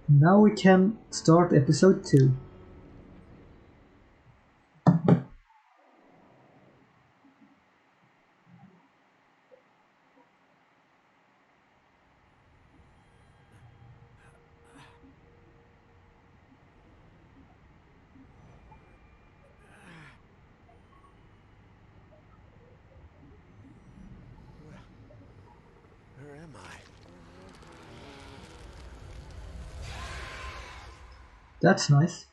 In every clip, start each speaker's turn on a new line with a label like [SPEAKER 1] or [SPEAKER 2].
[SPEAKER 1] Now we can start episode 2.
[SPEAKER 2] Where am I?
[SPEAKER 1] That's nice.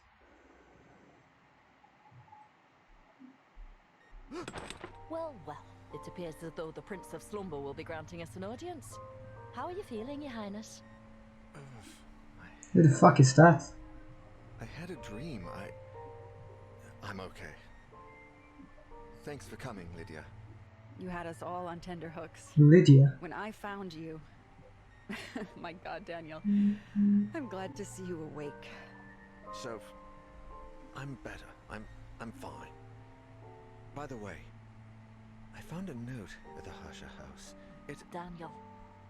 [SPEAKER 3] Well, well, it appears as though the Prince of Slumber will be granting us an audience. How are you feeling, Your Highness?
[SPEAKER 1] Who the fuck is that?
[SPEAKER 2] I had a dream. I'm okay. Thanks for coming, Lydia.
[SPEAKER 4] You had us all on tender hooks.
[SPEAKER 1] Lydia.
[SPEAKER 4] When I found you... My god, Daniel. I'm glad to see you awake.
[SPEAKER 2] So, I'm better. I'm fine. By the way, I found a note at the Harsha house.
[SPEAKER 3] Daniel,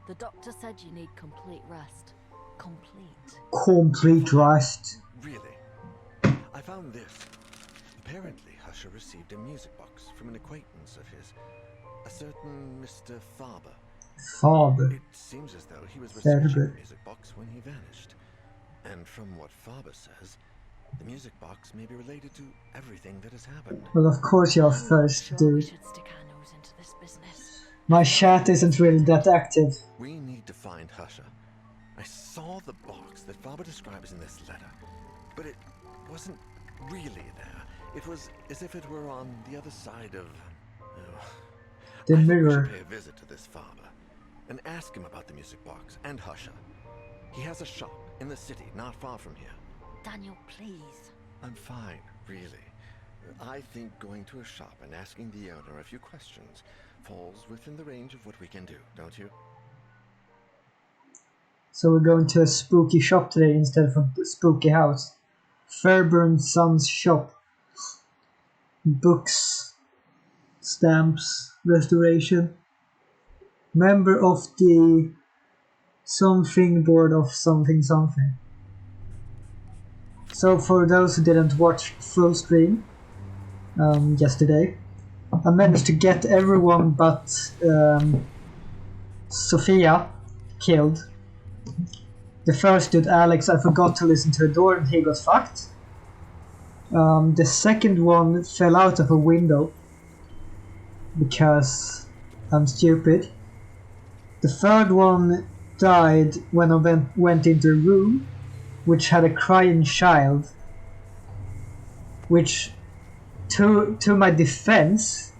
[SPEAKER 3] the doctor said you need complete rest. Complete.
[SPEAKER 1] Complete rest.
[SPEAKER 2] Really? I found this. Apparently, Harsha received a music box from an acquaintance of his, a certain Mr. Faber.
[SPEAKER 1] Faber.
[SPEAKER 2] It seems as though he was researching
[SPEAKER 1] Faber.
[SPEAKER 2] the music box when he vanished. And from what Faber says, the music box may be related to everything that has happened.
[SPEAKER 1] Well, of course you're first,
[SPEAKER 3] Sure, we
[SPEAKER 1] dude.
[SPEAKER 3] should stick our nose into this business.
[SPEAKER 1] My chat isn't really that active.
[SPEAKER 2] We need to find Harsha. I saw the box that Faber describes in this letter, but it wasn't really there. It was as if it were on the other side of...
[SPEAKER 1] The
[SPEAKER 2] I think we
[SPEAKER 1] mirror.
[SPEAKER 2] should pay a visit to this Faber and ask him about the music box and Harsha. He has a shop in the city not far from here.
[SPEAKER 3] Daniel, please.
[SPEAKER 2] I'm fine, really. I think going to a shop and asking the owner a few questions falls within the range of what we can do, don't you?
[SPEAKER 1] So we're going to a spooky shop today instead of a spooky house. Fairburn Sons shop. Books, stamps, restoration. Member of the something board of something something. So for those who didn't watch full stream yesterday, I managed to get everyone but Sophia killed. The first dude, Alex, I forgot to listen to the door and he got fucked. The second one fell out of a window because I'm stupid. The third one died when I went into a room which had a crying child, which to my defense,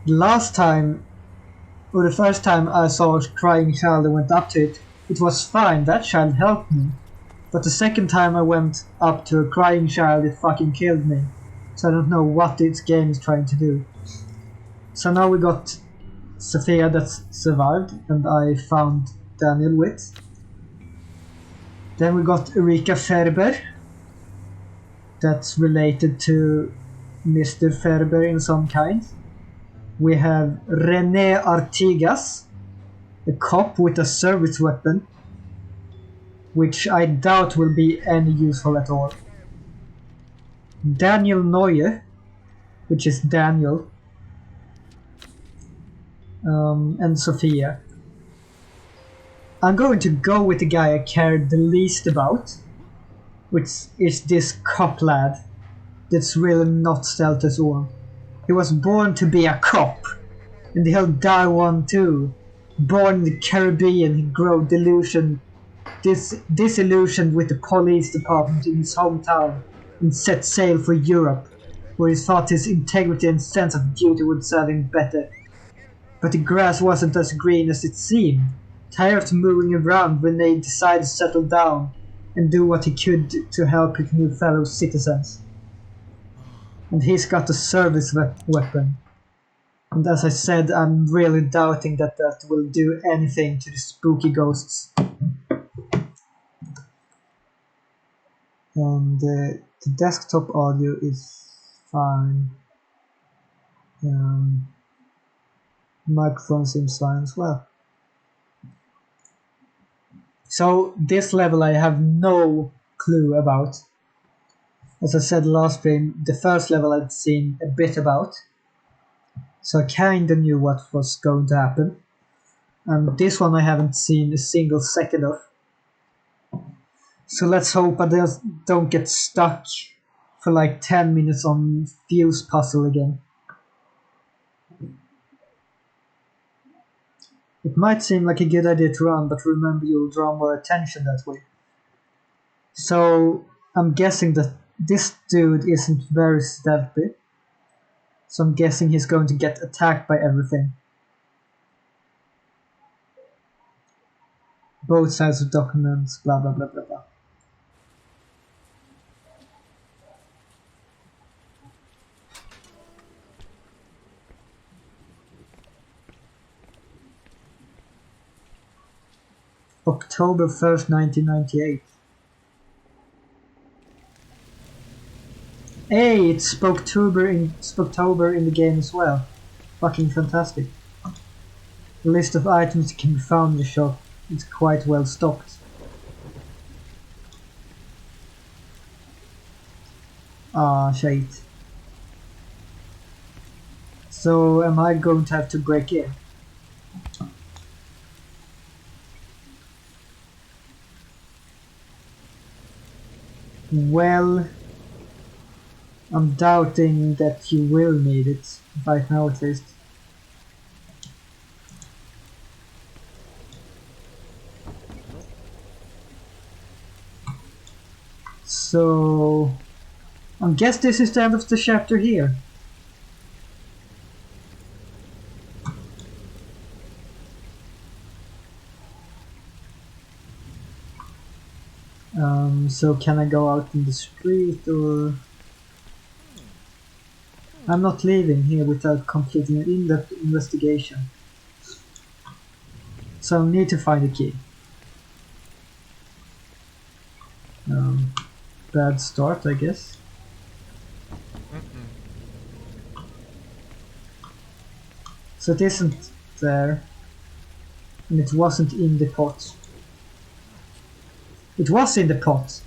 [SPEAKER 1] last time or the first time I saw a crying child and went up to it, it was fine, that child helped me. But the second time I went up to a crying child, it fucking killed me. So I don't know what this game is trying to do. So now we got Sophia that survived and I found Daniel with. Then we got Erika Ferber. That's related to Mr. Ferber in some kind. We have René Artigas, a cop with a service weapon, which I doubt will be any useful at all. Daniel Neue, which is Daniel, and Sophia. I'm going to go with the guy I cared the least about, which is this cop lad that's really not stealth at all. He was born to be a cop, and he'll die one too. Born in the Caribbean, he grew disillusioned with the police department in his hometown and set sail for Europe, where he thought his integrity and sense of duty would serve him better. But the grass wasn't as green as it seemed. Tired of moving around, Rene decided to settle down and do what he could to help his new fellow citizens. And he's got a service weapon. And as I said, I'm really doubting that that will do anything to the spooky ghosts. And the desktop audio is fine. Microphone seems fine as well. So this level I have no clue about. As I said last stream, the first level I'd seen a bit about. So I kinda knew what was going to happen. And this one I haven't seen a single second of. So let's hope I just don't get stuck for like 10 minutes on Fuse Puzzle again. It might seem like a good idea to run, but remember you'll draw more attention that way. So I'm guessing that this dude isn't very stealthy. So I'm guessing he's going to get attacked by everything. Both sides of documents, blah blah blah blah blah. October 1st, 1998. Hey, it's Spooktober in the game as well. Fucking fantastic. The list of items that can be found in the shop is quite well stocked. Ah, shit. So am I going to have to break in? Well, I'm doubting that you will need it, right now at least. So, I guess this is the end of the chapter here. So can I go out in the street or... I'm not leaving here without completing an in-depth investigation. So I need to find a key. Bad start, I guess. So it isn't there, and it wasn't in the pot. It was in the pot.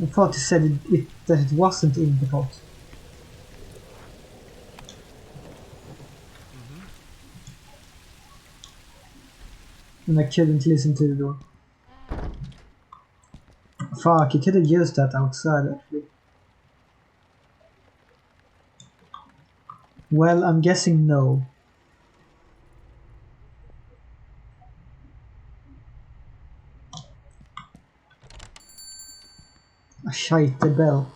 [SPEAKER 1] I thought it said that it wasn't in the pot. And I couldn't listen to the door. Fuck, I could have used that outside actually. Well, I'm guessing no. Shite, the bell.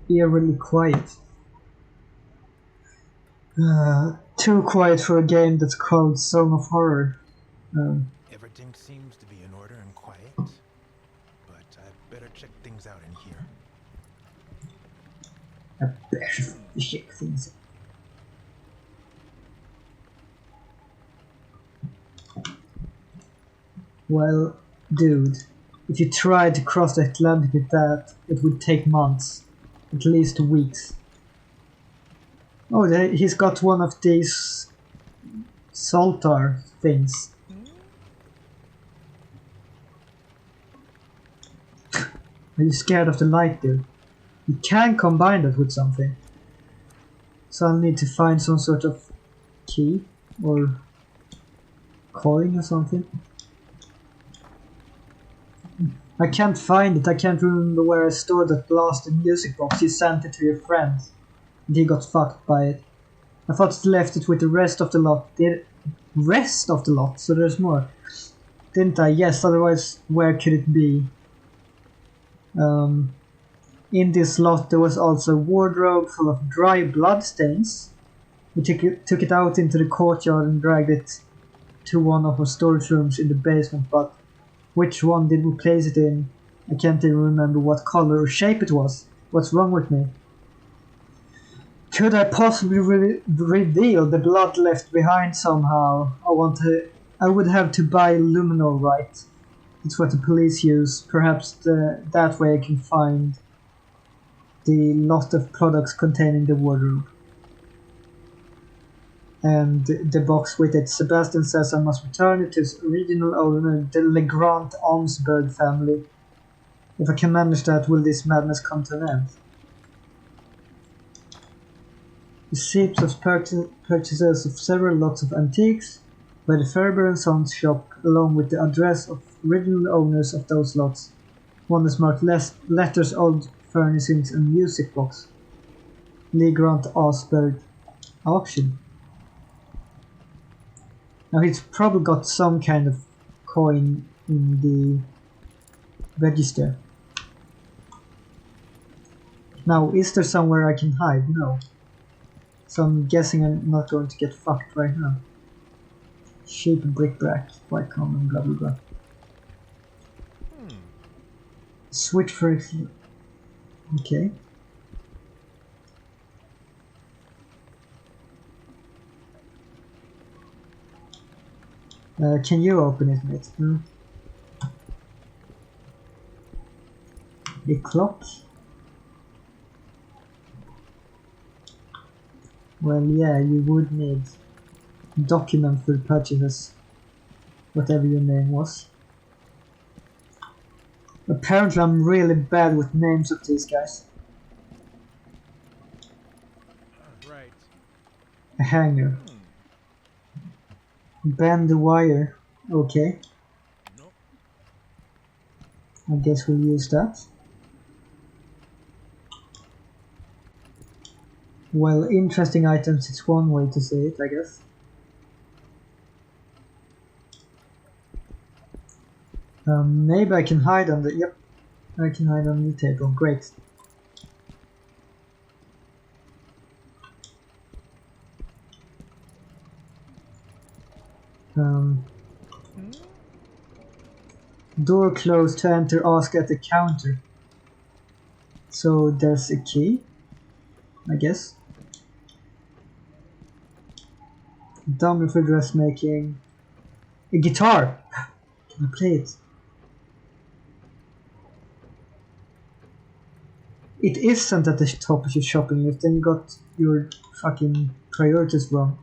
[SPEAKER 1] Eerily quiet. Too quiet for a game that's called Song of Horror.
[SPEAKER 5] Everything seems to be in order and quiet, but I'd better check things out in here.
[SPEAKER 1] I better check things. Well, dude, if you tried to cross the Atlantic with that, it would take months. At least weeks. Oh, he's got one of these Saltar things. Are you scared of the light, dude? You can combine that with something. So I'll need to find some sort of key or coin or something. I can't find it. I can't remember where I stored that blasted music box. You sent it to your friend. And he got fucked by it. I thought you left it with the rest of the lot. The rest of the lot? So there's more. Didn't I? Yes, otherwise where could it be? In this lot there was also a wardrobe full of dry blood stains. We took it out into the courtyard and dragged it to one of our storage rooms in the basement, but which one did we place it in? I can't even remember what color or shape it was. What's wrong with me? Could I possibly reveal the blood left behind somehow? I would have to buy luminol, right? It's what the police use. Perhaps that way I can find the lot of products containing the wardrobe. And the box with it, Sebastian says I must return it to its original owner, the Legrand Armsberg family. If I can manage that, will this madness come to an end? Receipts of purchases of several lots of antiques by the Ferber and Sons shop, along with the address of original owners of those lots. One is marked letters, old furnishings and music box. Legrand Armsberg auction. Now he's probably got some kind of coin in the register. Now, is there somewhere I can hide? No. So I'm guessing I'm not going to get fucked right now. Cheap bric-a-brac, quite common, blah blah blah. Switch for it. Okay. Can you open it, mate? The clock? Well, yeah, you would need a document for the purchases, whatever your name was. Apparently I'm really bad with names of these guys.
[SPEAKER 5] Right.
[SPEAKER 1] A hanger. Bend the wire. Okay.
[SPEAKER 5] Nope.
[SPEAKER 1] I guess we'll use that. Well, interesting items, it's one way to say it, I guess. Maybe I can hide on the... Yep, I can hide on the table. Great. Door closed, to enter, ask at the counter. So there's a key, I guess. Dummy for dressmaking. A guitar! Can I play it? It isn't at the top of your shopping list, then you got your fucking priorities wrong.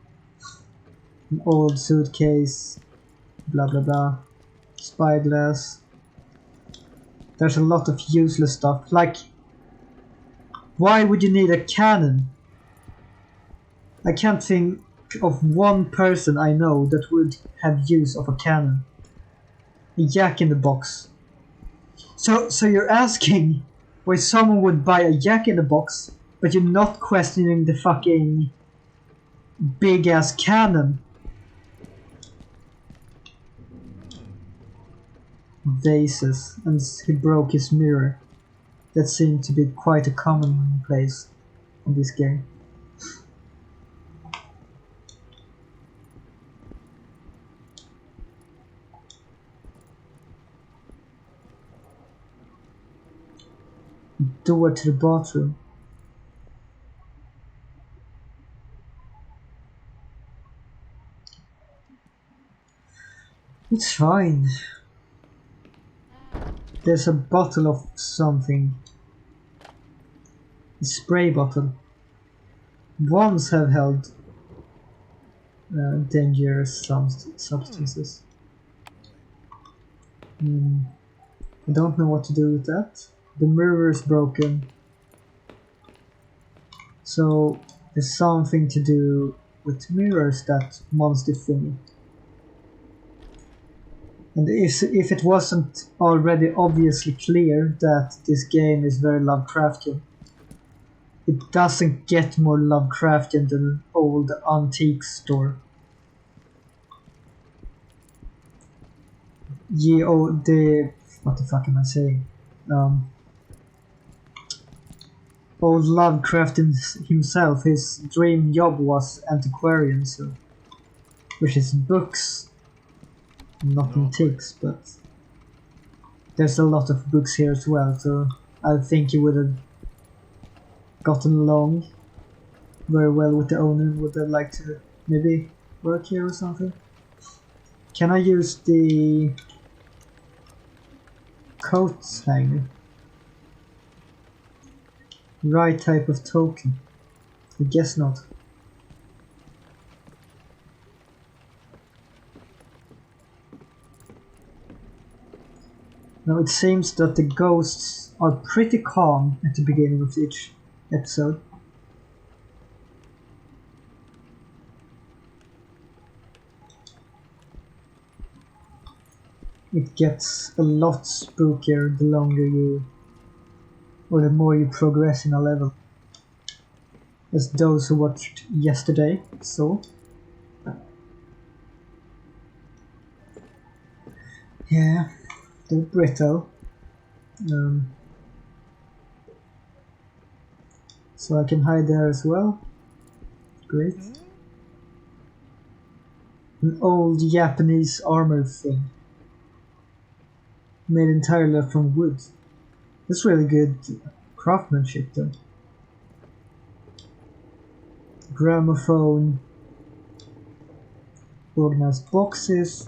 [SPEAKER 1] An old suitcase, blah blah blah, spyglass. There's a lot of useless stuff, like, why would you need a cannon? I can't think of one person I know that would have use of a cannon. A Jack in the Box. So you're asking why someone would buy a Jack in the Box, but you're not questioning the fucking big ass cannon. Vases, and he broke his mirror. That seemed to be quite a commonplace in this game. Door to the bathroom. It's fine. There's a bottle of something. A spray bottle. Once have held dangerous substances. I don't know what to do with that. The mirror is broken. So there's something to do with mirrors, that monster thingy. And if it wasn't already obviously clear that this game is very Lovecraftian, it doesn't get more Lovecraftian than an old antique store. What the fuck am I saying? Old Lovecraft himself, his dream job was antiquarian, so, which is books. Not antiques, but there's a lot of books here as well, so I think he would have gotten along very well with the owner. Would have liked to maybe work here or something. Can I use the coat hanger? right type of token? I guess not. Now it seems that the ghosts are pretty calm at the beginning of each episode. It gets a lot spookier the longer you, or the more you progress in a level. As those who watched yesterday saw. Yeah, they're brittle. So I can hide there as well. Great. An old Japanese armor thing. Made entirely from wood. That's really good craftsmanship though. Gramophone. Organized boxes.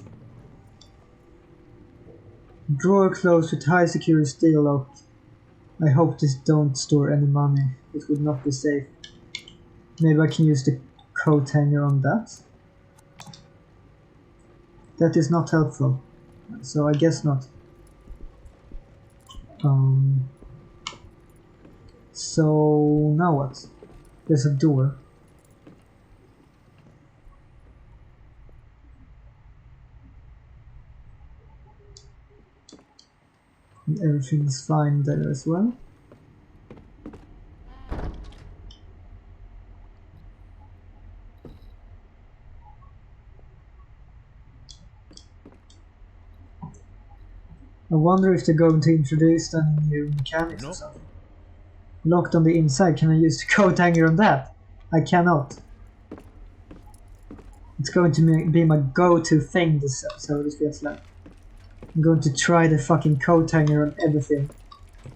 [SPEAKER 1] Drawer closed with high security steel lock. I hope this don't store any money. It would not be safe. Maybe I can use the coat hanger on that. That is not helpful. So I guess not. So now what? There's a door. And everything's fine there as well. I wonder if they're going to introduce any new mechanics or something. Locked on the inside, can I use the coat hanger on that? I cannot. It's going to be my go-to thing this episode, it feels like. I'm going to try the fucking coat hanger on everything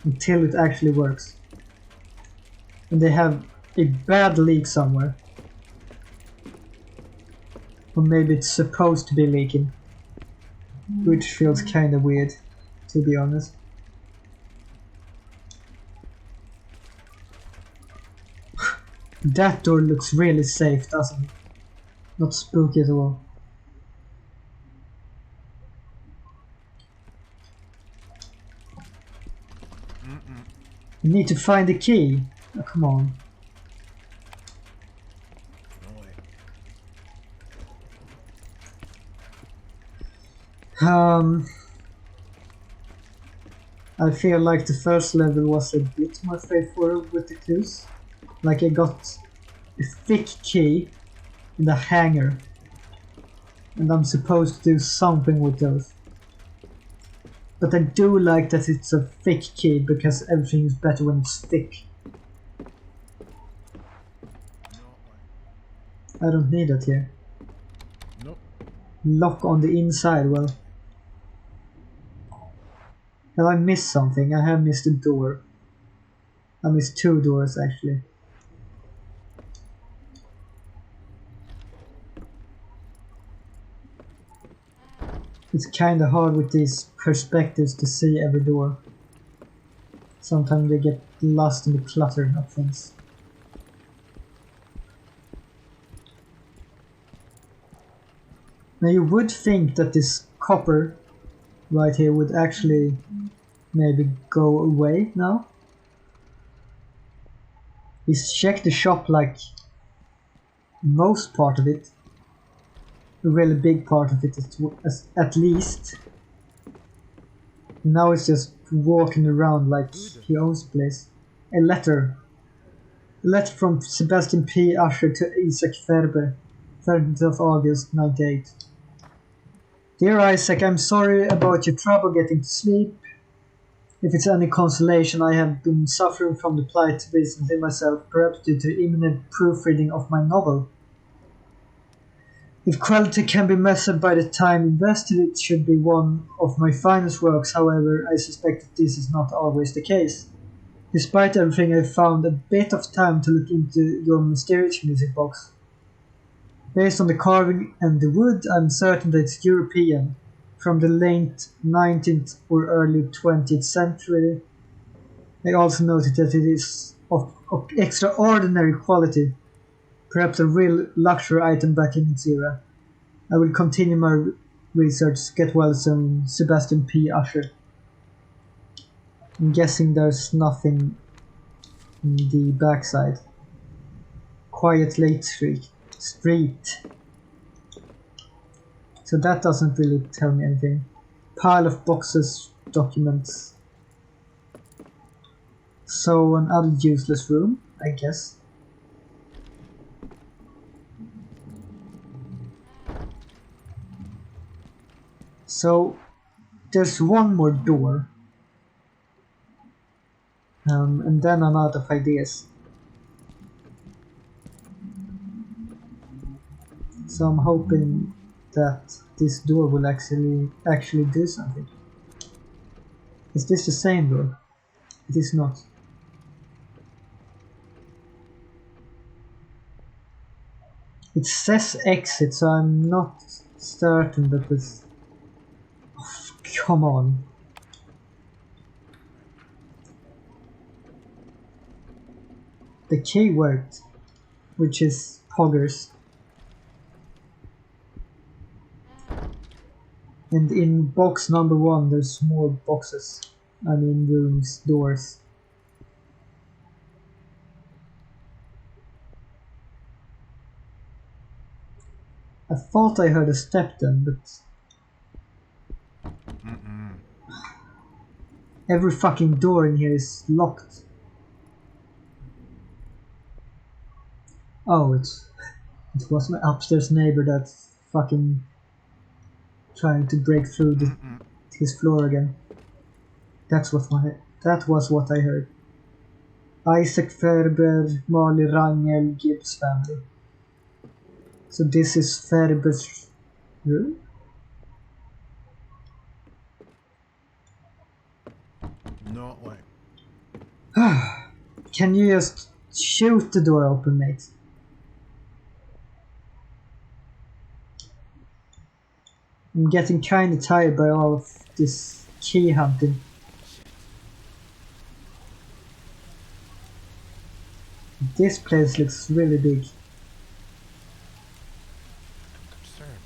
[SPEAKER 1] until it actually works. And they have a bad leak somewhere. Or maybe it's supposed to be leaking. Which feels kinda weird, to be honest. That door looks really safe, doesn't it? Not spooky at all. You need to find the key. Oh, come on. I feel like the first level was a bit more straightforward with the clues. Like I got a thick key in the hanger, and I'm supposed to do something with those. But I do like that it's a thick key because everything is better when it's thick. I don't need it here.
[SPEAKER 5] Nope.
[SPEAKER 1] Lock on the inside, well. Have I missed something? I have missed a door. I missed two doors actually. It's kinda hard with these perspectives to see every door. Sometimes they get lost in the clutter of things. Now you would think that this copper right here would actually maybe go away now. He's checked the shop like most part of it. A really big part of it at least. Now it's just walking around like he owns the place. A letter. A letter from Sebastian P. Usher to Isaac Ferber, 30th of August, 98. Dear Isaac, I'm sorry about your trouble getting to sleep. If it's any consolation, I have been suffering from the plight recently myself, perhaps due to the imminent proofreading of my novel. If quality can be measured by the time invested, it should be one of my finest works. However, I suspect that this is not always the case. Despite everything, I found a bit of time to look into your mysterious music box. Based on the carving and the wood, I'm certain that it's European, from the late 19th or early 20th century. I also noted that it is of extraordinary quality. Perhaps a real luxury item back in its era. I will continue my research, get well soon, Sebastian P. Usher. I'm guessing there's nothing in the backside. Quiet Lake Street. So that doesn't really tell me anything. Pile of boxes, documents. So another useless room, I guess. So there's one more door. And then I'm out of ideas. So I'm hoping that this door will actually do something. Is this the same door? It is not. It says exit, so I'm not certain that this... Oh, come on. The key worked, which is poggers. And in box number 1 there's more boxes. I mean rooms, doors. I thought I heard a step then, but... Every fucking door in here is locked. Oh, it was my upstairs neighbor that's fucking trying to break through his floor again. That was what I heard. Isaac Ferber, Marley Rangel, Gibbs family. So this is Ferber's room?
[SPEAKER 5] No way.
[SPEAKER 1] Can you just shoot the door open, mate? I'm getting kinda tired by all of this key hunting. This place looks really big.
[SPEAKER 5] I'm concerned.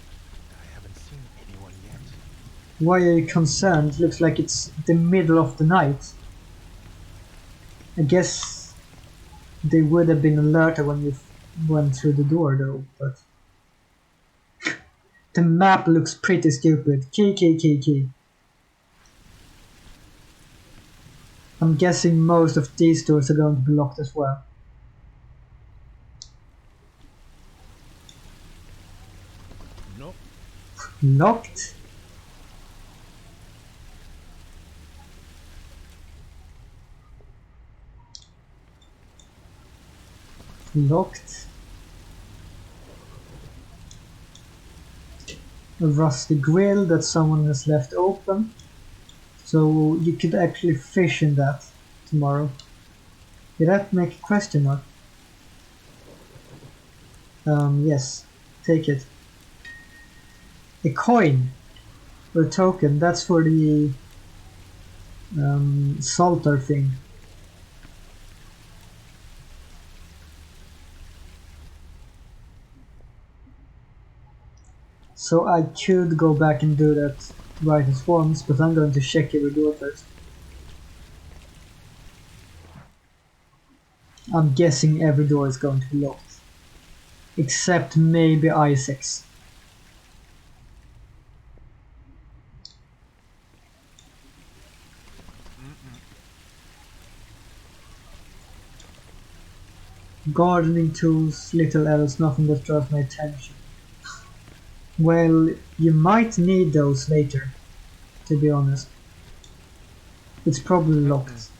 [SPEAKER 5] I haven't seen anyone yet.
[SPEAKER 1] Why are you concerned? Looks like it's the middle of the night. I guess they would have been alerted when you went through the door though, but... The map looks pretty stupid. Key. I'm guessing most of these doors are going to be locked as well.
[SPEAKER 5] Nope.
[SPEAKER 1] Locked? Locked. A rusty grill that someone has left open. So you could actually fish in that tomorrow. Did that make a question mark? Yes. Take it. A coin. Or a token. That's for the Salter thing. So I could go back and do that right as once, but I'm going to check every door first. I'm guessing every door is going to be locked. Except maybe Isaac's. Gardening tools, little else, nothing that draws my attention. Well, you might need those later, to be honest. It's probably locked.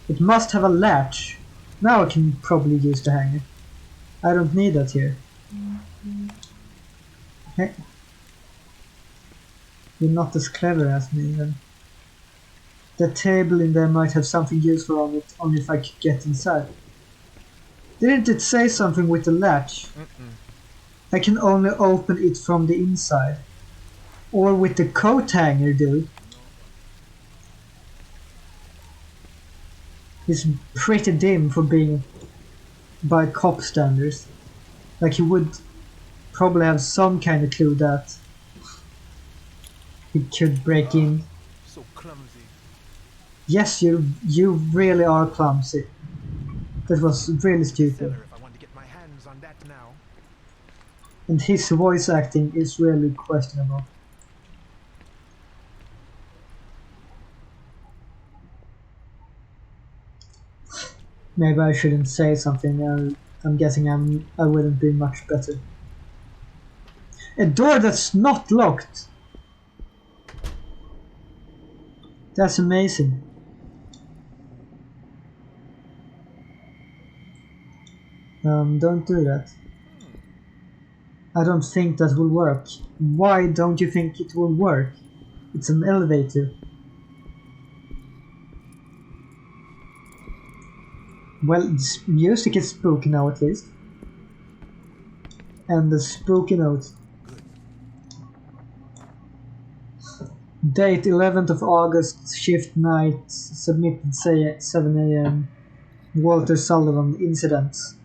[SPEAKER 1] It must have a latch. Now I can probably use the hanger. I don't need that here. Okay. You're not as clever as me then. The table in there might have something useful on it, only if I could get inside. Didn't it say something with the latch? I can only open it from the inside. Or with the coat hanger, dude. He's pretty dim for being by cop standards. Like he would probably have some kind of clue that he could break in.
[SPEAKER 5] So clumsy.
[SPEAKER 1] Yes, you really are clumsy. That was really stupid.
[SPEAKER 5] Cellar if I want to get my hands on that now.
[SPEAKER 1] And his voice acting is really questionable. Maybe I shouldn't say something. I'm guessing I wouldn't be much better. A door that's not locked. That's amazing. Don't do that. I don't think that will work. Why don't you think it will work? It's an elevator. Well, this music is spooky now at least. And the spooky note. Date 11th of August, shift night, submitted say 7 AM. Walter Sullivan, incidents.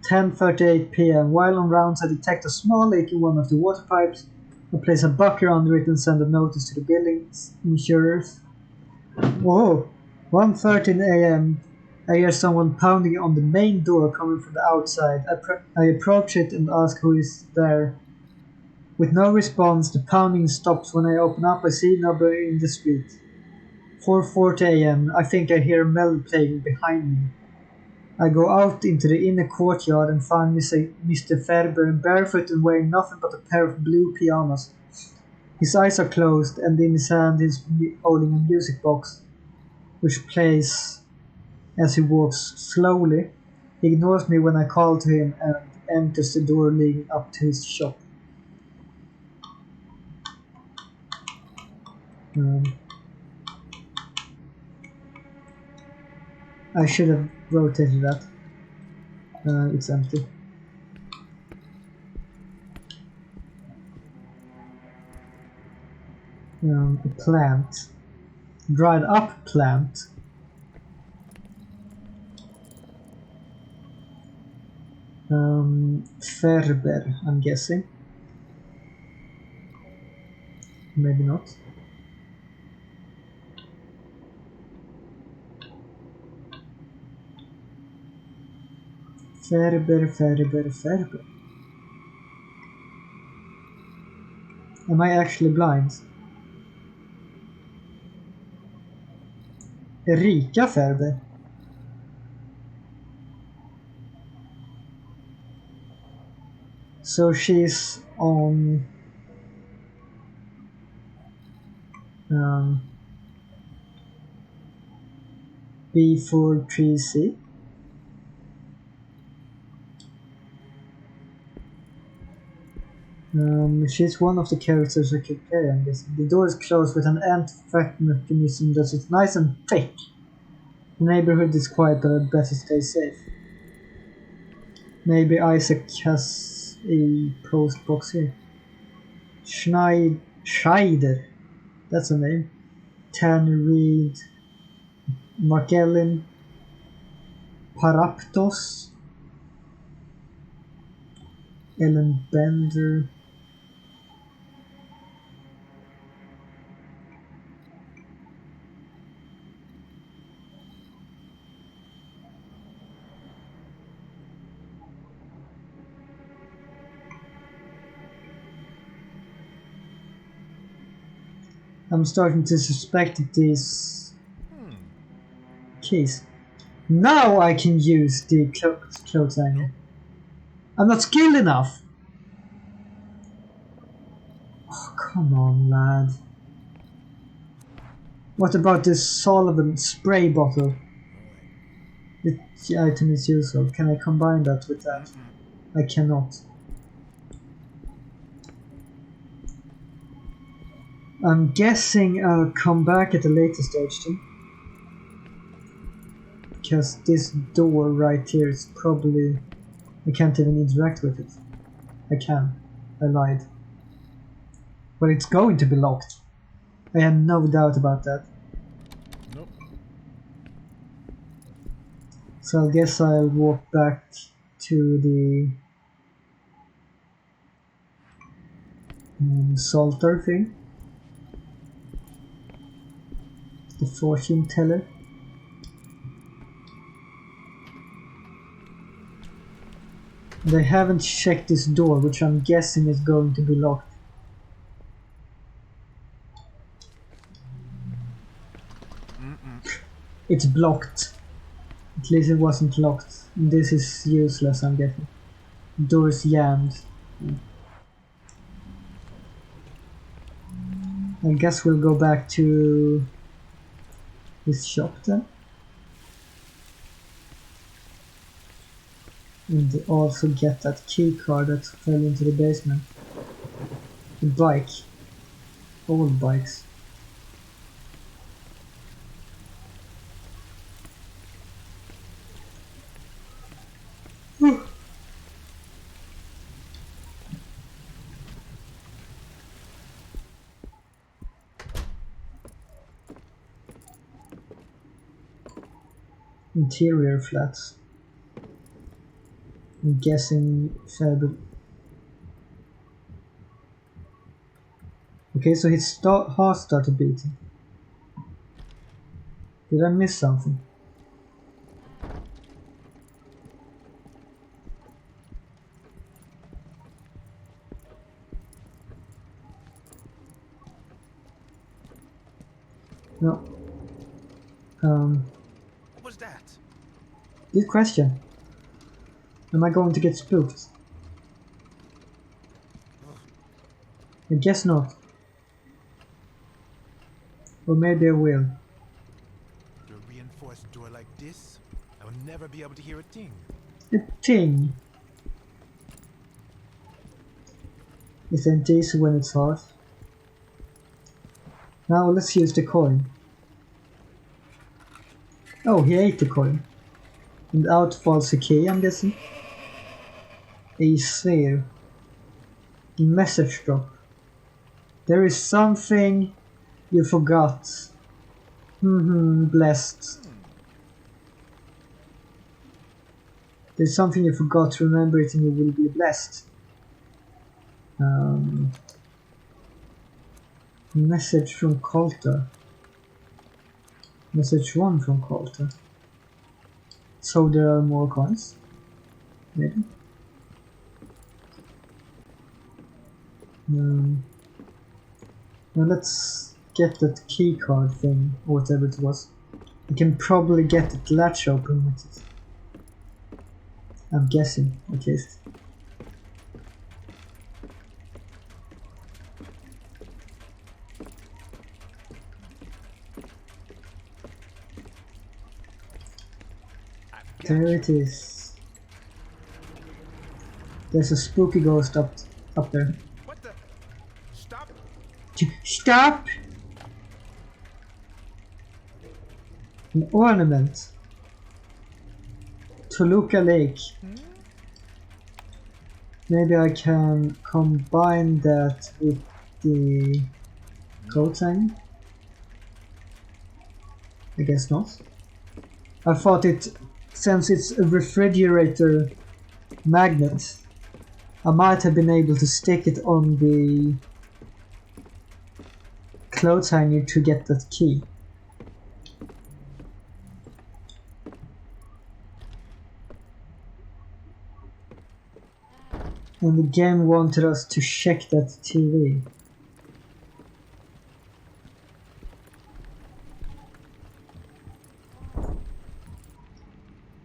[SPEAKER 1] 10:38 PM. While on rounds, I detect a small leak in one of the water pipes. I place a bucket under it and send a notice to the building's insurers. Whoa! 1:13 AM. I hear someone pounding on the main door coming from the outside. I approach it and ask who is there. With no response, the pounding stops. When I open up, I see nobody in the street. 4:40 AM. I think I hear a melody playing behind me. I go out into the inner courtyard and find Mr. Ferber barefoot and wearing nothing but a pair of blue pyjamas. His eyes are closed, and in his hand he's holding a music box, which plays as he walks slowly. He ignores me when I call to him and enters the door leading up to his shop. I should have rotated that. It's empty. A plant. Dried up plant. Ferber, I'm guessing. Maybe not. Ferber. Am I actually blind? Erika Ferber. So she's on B43C. She's one of the characters I could play, I guess. The door is closed with an anti-theft mechanism that is nice and thick. The neighborhood is quiet, but I'd better stay safe. Maybe Isaac has a post box here. Scheider. That's a name. Tanner Reed. Mark Ellen. Paraptos. Ellen Bender. I'm starting to suspect these keys. Now I can use the clothes angle. I'm not skilled enough. Oh, come on, lad. What about this Sullivan spray bottle? The item is useful. Can I combine that with that? I cannot. I'm guessing I'll come back at a later stage then. Because this door right here is probably... I can't even interact with it. I can. I lied. But it's going to be locked. I have no doubt about that.
[SPEAKER 5] Nope.
[SPEAKER 1] So I guess I'll walk back to the Salter thing. The fortune teller. They haven't checked this door, which I'm guessing is going to be locked. It's blocked. At least it wasn't locked. This is useless, I'm guessing. Door is jammed. I guess we'll go back to this shop then. And also get that key card that fell into the basement. The bike. Old bikes. Interior flats. I'm guessing fabric. Okay, so his heart started beating. Did I miss something? No.
[SPEAKER 5] What was that?
[SPEAKER 1] Good question. Am I going to get spooked? I guess not. Or maybe I will.
[SPEAKER 5] Through a reinforced door like this, I will never be able to hear a ting.
[SPEAKER 1] A ting. Isn't this when it's hard? Now let's use the coin. Oh, he ate the coin. And out falls a key, I'm guessing. A sphere. A message drop. There is something you forgot. Blessed. There's something you forgot. Remember it and you will be blessed. Message from Coulter. Message 1 from Coulter. So there are more coins? Maybe? Now let's get that key card thing, or whatever it was. We can probably get the latch open with it. I'm guessing, at least. There it is. There's a spooky ghost up there.
[SPEAKER 5] What the? Stop!
[SPEAKER 1] Stop! An ornament. Toluca Lake. Maybe I can combine that with the coat hang. I guess not. I thought it, since it's a refrigerator magnet, I might have been able to stick it on the clothes hanger to get that key. And the game wanted us to check that TV.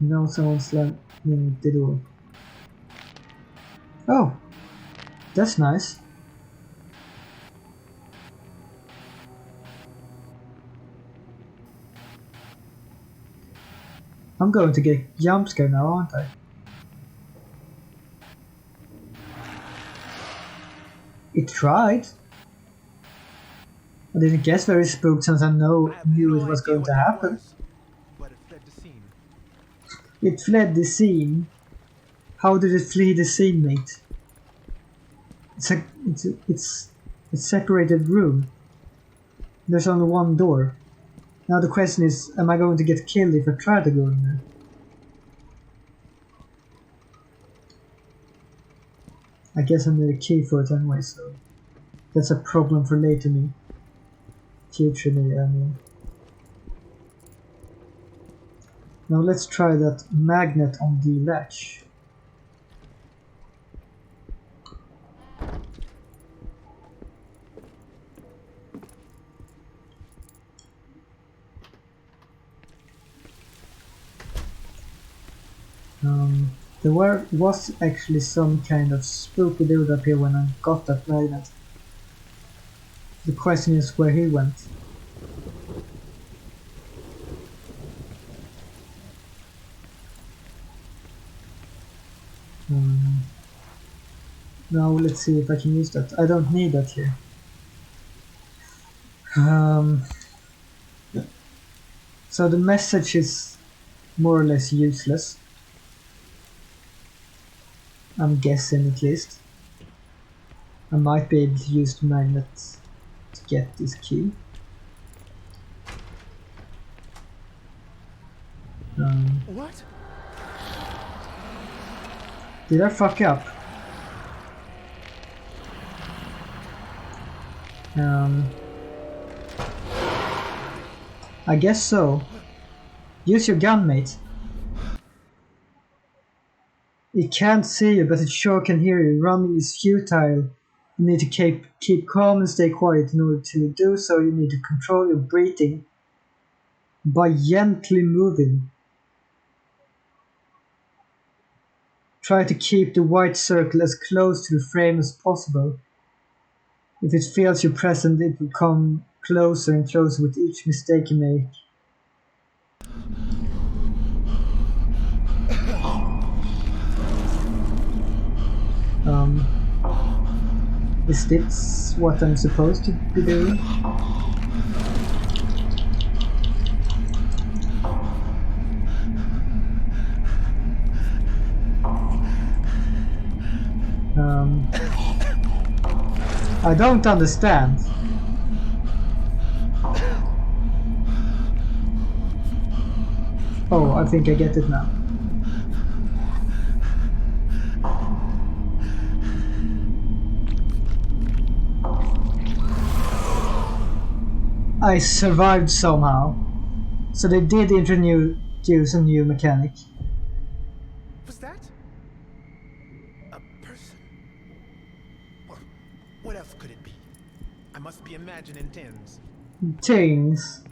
[SPEAKER 1] Now someone's slamming the door. Oh, that's nice. I'm going to get jump scared now, aren't I? It tried. I didn't guess very spooked since I knew it was going to happen.
[SPEAKER 5] But it fled the scene.
[SPEAKER 1] It fled the scene. How did it flee the scene, mate? It's a separated room. There's only one door. Now the question is, am I going to get killed if I try to go in there? I guess I need a key for it anyway, so that's a problem for later me. Future me, I mean. Now let's try that magnet on the latch. There was actually some kind of spooky dude up here when I got that magnet. The question is where he went. Now let's see if I can use that. I don't need that here. So the message is more or less useless. I'm guessing at least. I might be able to use the magnet to get this key.
[SPEAKER 5] What?
[SPEAKER 1] Did I fuck up? I guess so. Use your gun, mate. It can't see you, but it sure can hear you. Running is futile. You need to keep calm and stay quiet. In order to do so, you need to control your breathing by gently moving. Try to keep the white circle as close to the frame as possible. If it feels you're present, it will come closer and closer with each mistake you make. Is this what I'm supposed to be doing? I don't understand. Oh, I think I get it now. I survived somehow. So they did introduce a new mechanic.
[SPEAKER 5] Was that a person? What else could it be? I must be imagining things.
[SPEAKER 1] Things.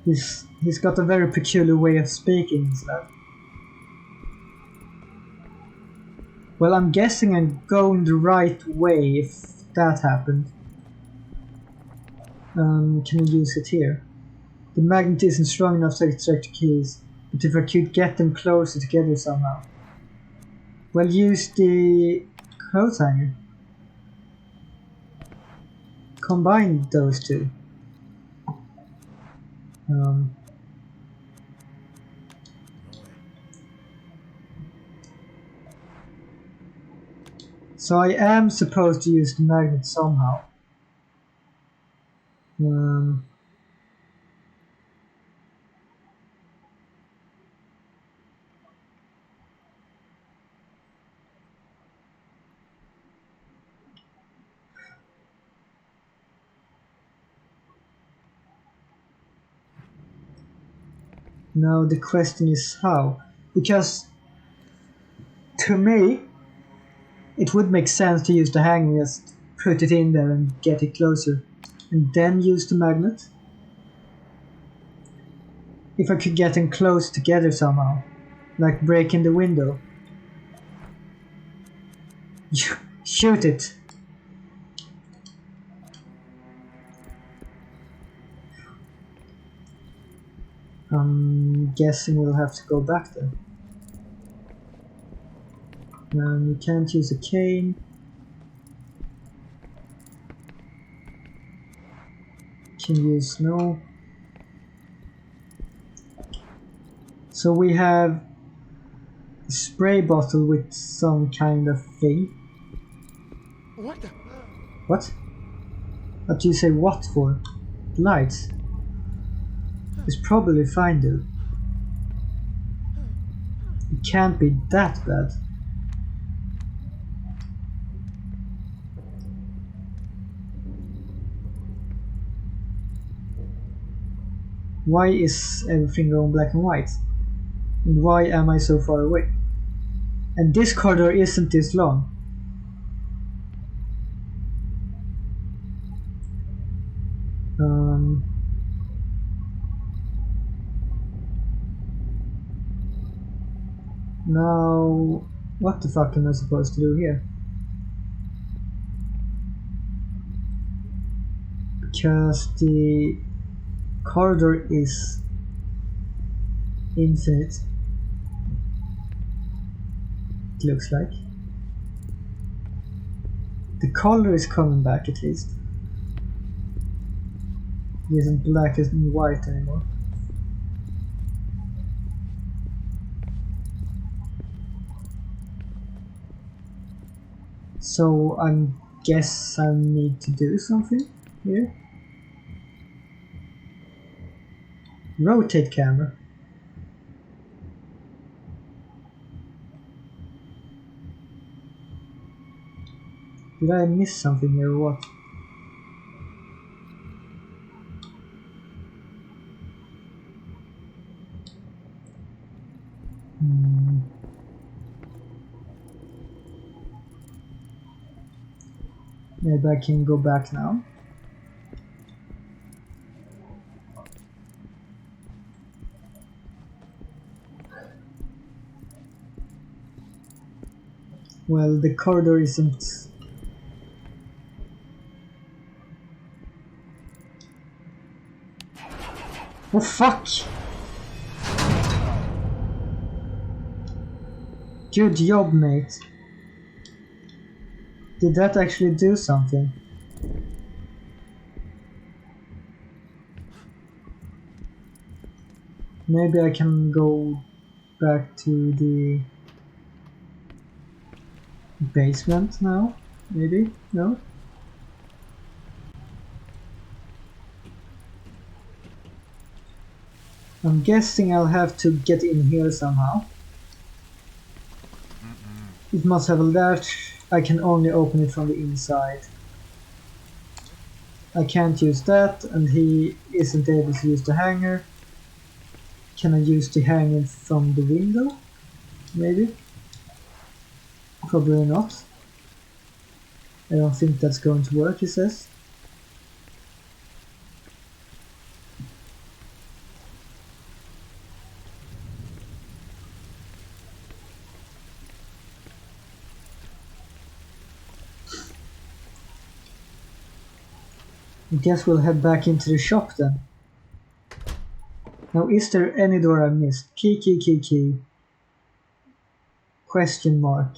[SPEAKER 1] He's got a very peculiar way of speaking and stuff. Well, I'm guessing I'm going the right way if that happened. Can I use it here? The magnet isn't strong enough to extract the keys, but if I could get them closer together somehow. Well, use the coat hanger. Combine those two. So I am supposed to use the magnet somehow. Now the question is how, because to me it would make sense to use the hanger, just put it in there and get it closer, and then use the magnet. If I could get them close together somehow, like breaking the window. Shoot it! I'm guessing we'll have to go back there. You can't use a cane. Can use no. So we have a spray bottle with some kind of thing.
[SPEAKER 5] What the?
[SPEAKER 1] What? What do you say what for? Lights? It's probably fine, dude. It can't be that bad. Why is everything going black and white? And why am I so far away? And this corridor isn't this long. Now, what the fuck am I supposed to do here? Because the corridor is infinite, it looks like. The color is coming back at least. It isn't black and white anymore. So I guess I need to do something here. Rotate camera. Did I miss something here or what? Maybe I can go back now. Well, the corridor isn't... Oh fuck! Good job, mate. Did that actually do something? Maybe I can go back to the basement now? Maybe? No? I'm guessing I'll have to get in here somehow. It must have a latch. I can only open it from the inside. I can't use that, and he isn't able to use the hanger. Can I use the hanger from the window? Maybe? Probably not. I don't think that's going to work, he says. I guess we'll head back into the shop then. Now, is there any door I missed? Key. Question mark.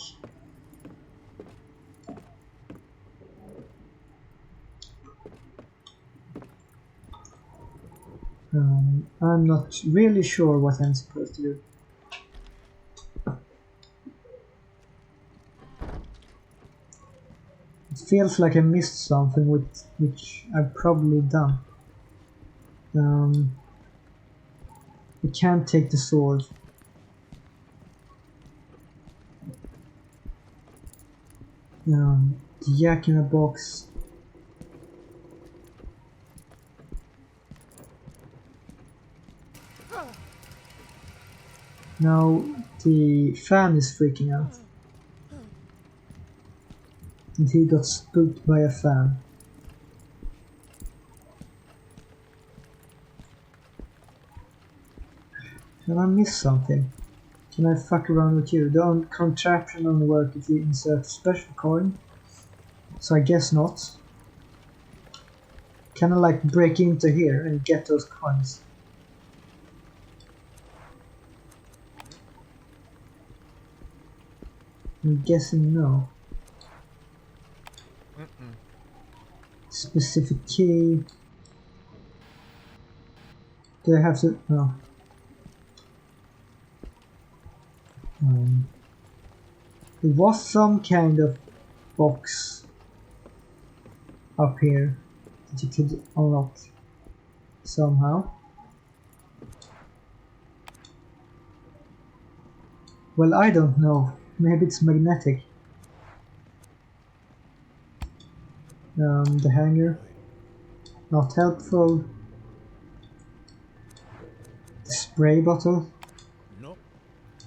[SPEAKER 1] I'm not really sure what I'm supposed to do. It feels like I missed something which I've probably done. I can't take the sword. The Jack in a Box. Now the fan is freaking out. And he got spooked by a fan. Can I miss something? Can I fuck around with you? The contraption only works if you insert a special coin. So I guess not. Can I like break into here and get those coins? I'm guessing no. Specific key. Do I have to? No. There was some kind of box up here that you could unlock somehow. Well, I don't know. Maybe it's magnetic. The hanger. Not helpful. Spray bottle?
[SPEAKER 5] Nope.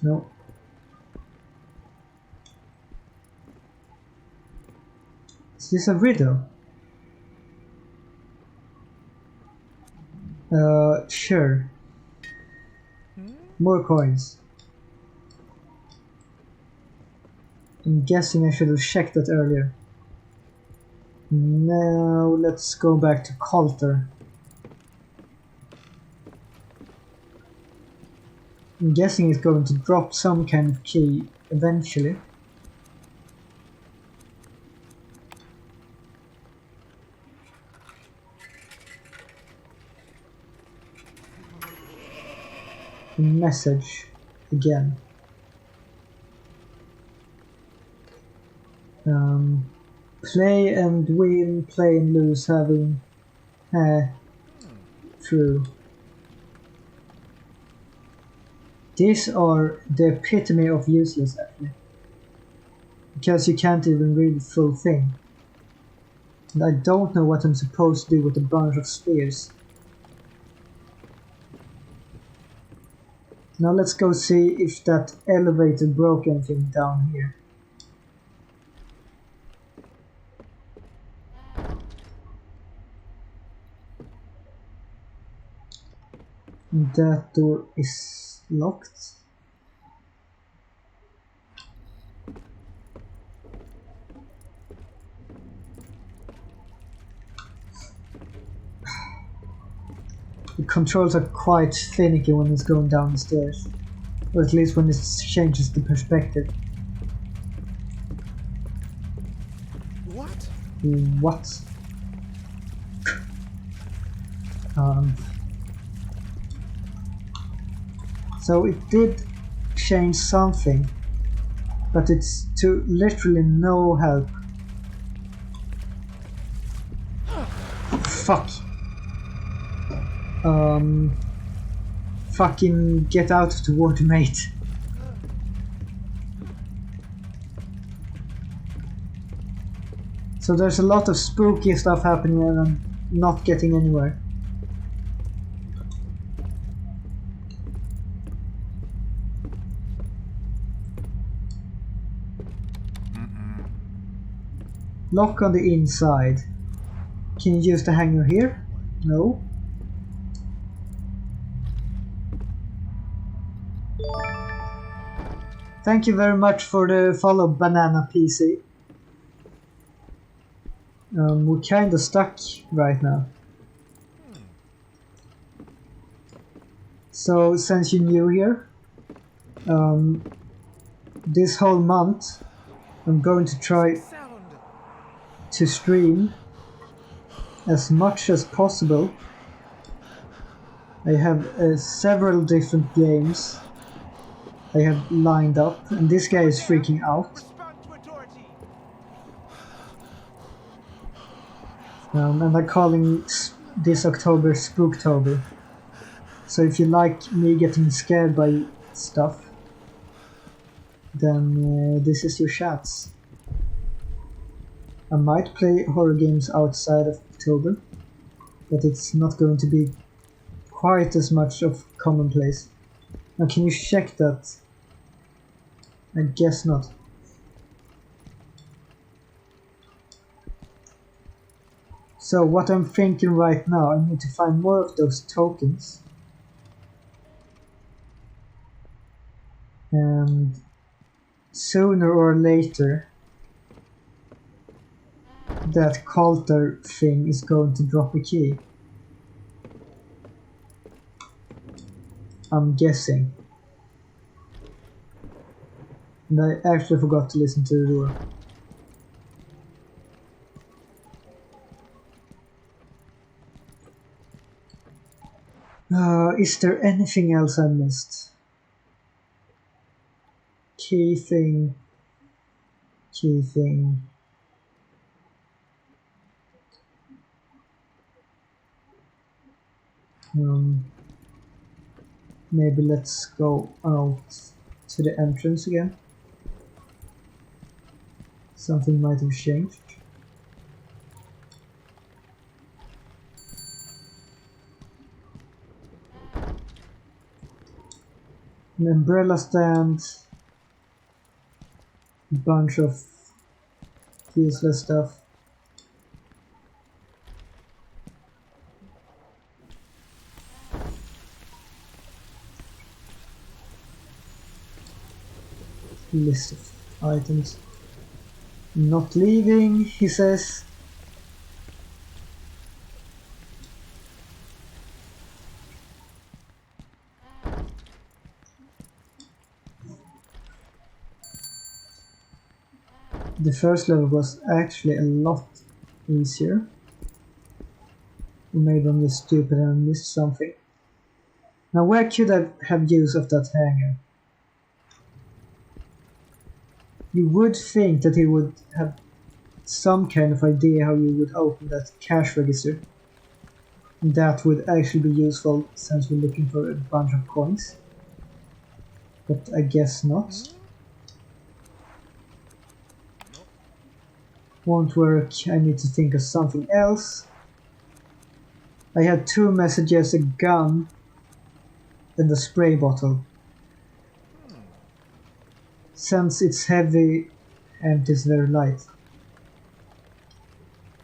[SPEAKER 1] No. Is this a riddle? Sure. More coins. I'm guessing I should have checked that earlier. Now let's go back to Coulter. I'm guessing it's going to drop some kind of key eventually. A message again. Play and win, play and lose, having true. These are the epitome of useless, actually. Because you can't even read the full thing. And I don't know what I'm supposed to do with a bunch of spheres. Now let's go see if that elevator broke anything down here. That door is locked. The controls are quite finicky when it's going down the stairs. Or at least when it changes the perspective.
[SPEAKER 5] What?
[SPEAKER 1] What? So it did change something, but it's to literally no help. Fuck. Fucking get out of the water, mate. So there's a lot of spooky stuff happening and I'm not getting anywhere. Lock on the inside. Can you use the hanger here? No. Thank you very much for the follow, Banana PC. We're kinda stuck right now. So since you're new here, this whole month I'm going to try to stream as much as possible. I have several different games I have lined up, and this guy is freaking out. And I'm calling this October Spooktober. So if you like me getting scared by stuff, then this is your chance. I might play horror games outside of October, but it's not going to be quite as much of commonplace. Now can you check that? I guess not. So what I'm thinking right now, I need to find more of those tokens. And sooner or later that Coulter thing is going to drop a key. I'm guessing. And I actually forgot to listen to the door. Is there anything else I missed? Key thing. Key thing. Maybe let's go out to the entrance again. Something might have changed. An umbrella stand, a bunch of useless stuff. List of items. Not leaving, he says. The first level was actually a lot easier. Or maybe I'm just stupid and I missed something. Now where could I have use of that hanger? You would think that he would have some kind of idea how you would open that cash register. And that would actually be useful since we're looking for a bunch of coins. But I guess not. Won't work, I need to think of something else. I had 2 messages, a gun, and a spray bottle. Since it's heavy and it's very light.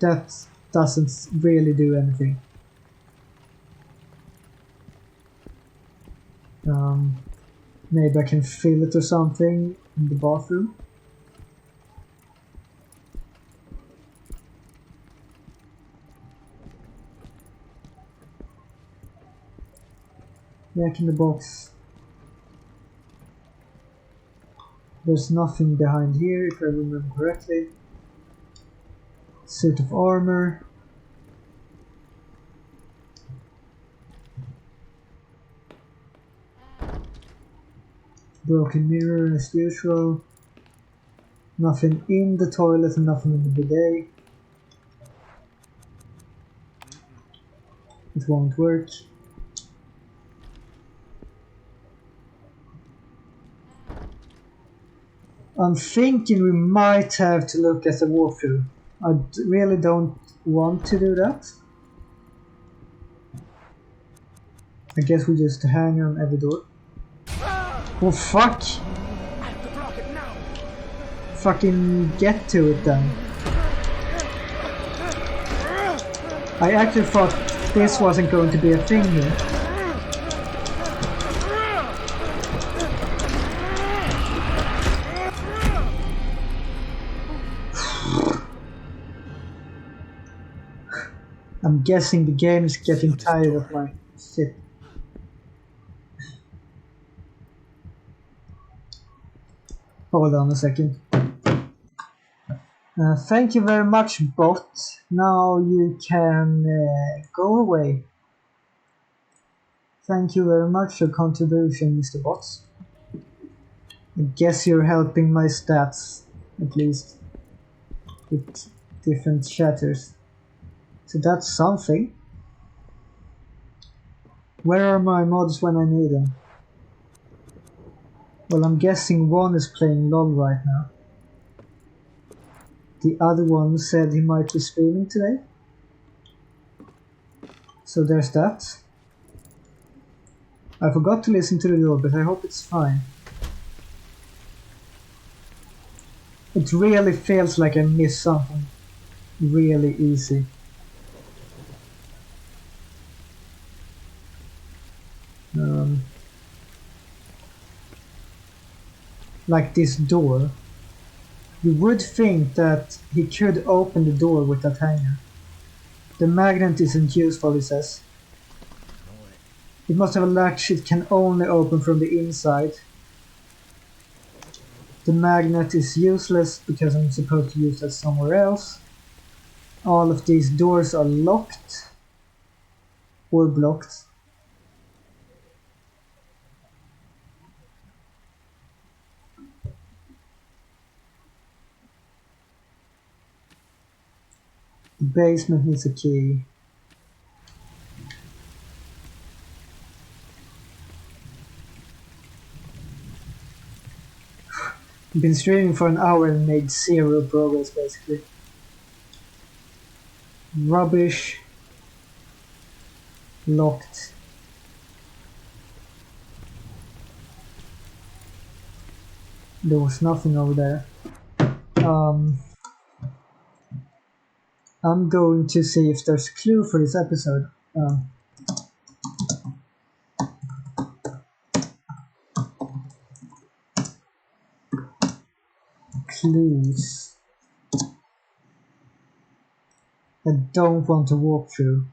[SPEAKER 1] That doesn't really do anything. Maybe I can fill it or something in the bathroom. Back in the box. There's nothing behind here if I remember correctly. Suit of armor. Broken mirror as usual. Nothing in the toilet and nothing in the bidet. It won't work. I'm thinking we might have to look at the walkthrough. I really don't want to do that. I guess we just hang on every door. Oh fuck! Fucking get to it then. I actually thought this wasn't going to be a thing here. I'm guessing the game is getting tired of my shit. Hold on a second. Thank you very much, bot. Now you can go away. Thank you very much for contribution, Mr. Bots. I guess you're helping my stats, at least, with different shatters. So that's something. Where are my mods when I need them? Well, I'm guessing one is playing LOL right now. The other one said he might be streaming today. So there's that. I forgot to listen to the door, but I hope it's fine. It really feels like I missed something really easy. Like this door. You would think that he could open the door with that hanger. The magnet isn't useful, he says. It must have a latch it can only open from the inside. The magnet is useless because I'm supposed to use that somewhere else. All of these doors are locked or blocked. The basement needs a key. I've been streaming for an hour and made 0 progress basically. Rubbish. Locked. There was nothing over there. I'm going to see if there's a clue for this episode. Clues. I don't want to walk through.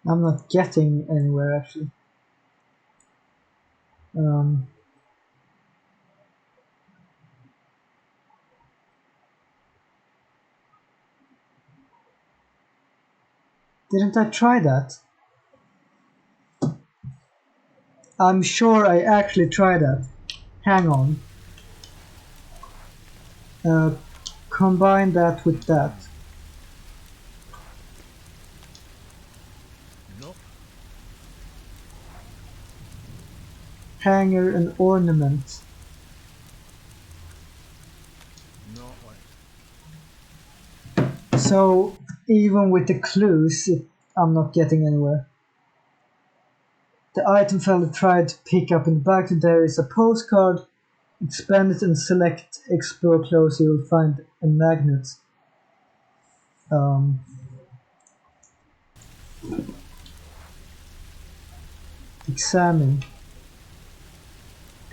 [SPEAKER 1] I'm not getting anywhere actually. Didn't I try that? I'm sure I actually tried that. Hang on. Combine that with that.
[SPEAKER 5] Nope.
[SPEAKER 1] Hanger and ornament.
[SPEAKER 5] Not like.
[SPEAKER 1] So even with the clues, I'm not getting anywhere. The item fellow tried to pick up in the back. There is a postcard. Expand it and select explore close. You will find a magnet. Examine.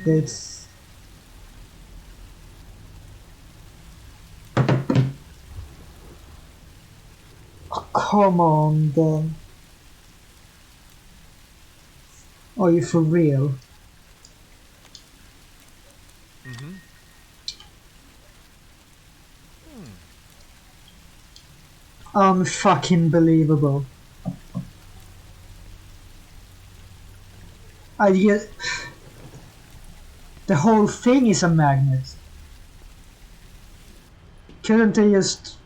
[SPEAKER 1] It's oh, come on then. Are you for real? Unfucking believable. I get the whole thing is a magnet. Couldn't they just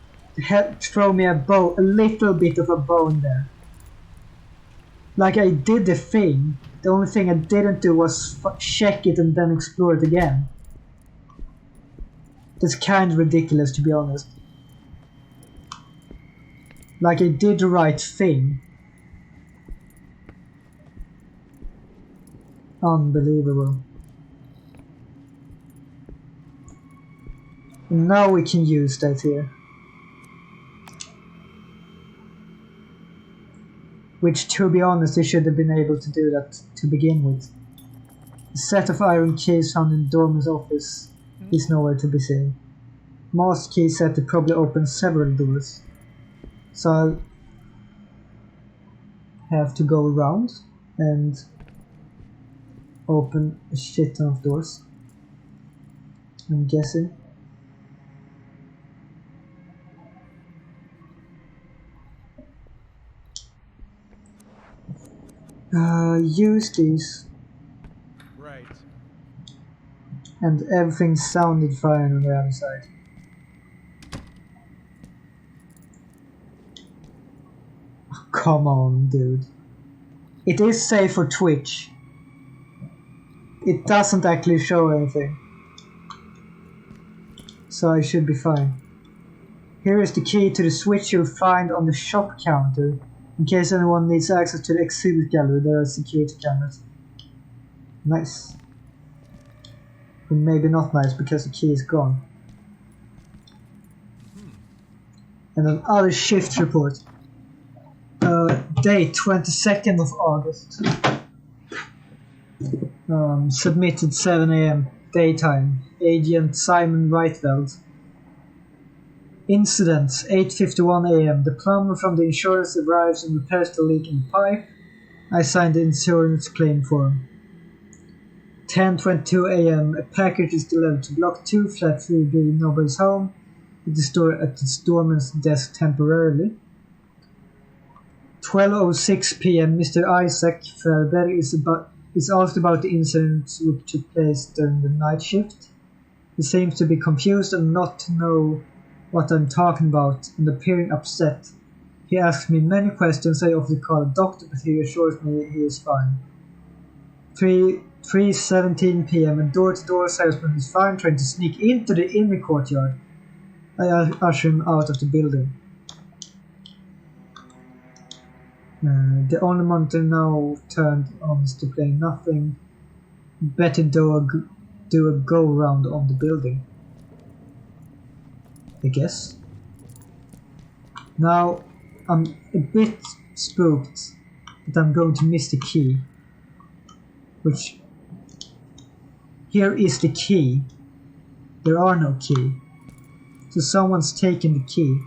[SPEAKER 1] throw me a little bit of a bone there? Like I did the thing. The only thing I didn't do was check it and then explore it again. That's kind of ridiculous, to be honest. Like I did the right thing. Unbelievable. And now we can use that here. Which, to be honest, they should have been able to do that to begin with. A set of iron keys found in Dorman's office is nowhere to be seen. Master key set to probably open several doors. So I'll have to go around and open a shit ton of doors. I'm guessing. Use these.
[SPEAKER 5] Right.
[SPEAKER 1] And everything sounded fine on the other side. come on, dude. It is safe for Twitch. It doesn't actually show anything. So I should be fine. Here is the key to the switch you'll find on the shop counter. In case anyone needs access to the exhibit gallery, there are security cameras. Nice. But maybe not nice because the key is gone. And another shift report. Date 22nd of August. Submitted 7 AM daytime. Agent Simon Reitveld. Incidents 8:51 AM. The plumber from the insurance arrives and repairs the leak in the pipe. I signed the insurance claim form. 10:22 AM. A package is delivered to Block 2, Flat 3B, nobody's home. It is stored at the doorman's desk temporarily. 12:06 PM. Mr. Isaac Ferber is asked about the incident which took place during the night shift. He seems to be confused and not to know what I'm talking about and appearing upset. He asks me many questions. I often call a doctor, but he assures me he is fine. 3:17 PM. A door-to-door salesman is found trying to sneak into the inner courtyard. I usher him out of the building. The only monitor now turned on is displaying nothing. Better do a go-round on the building, I guess. Now, I'm a bit spooked that I'm going to miss the key. Which... Here is the key. There are no key. So someone's taken the key.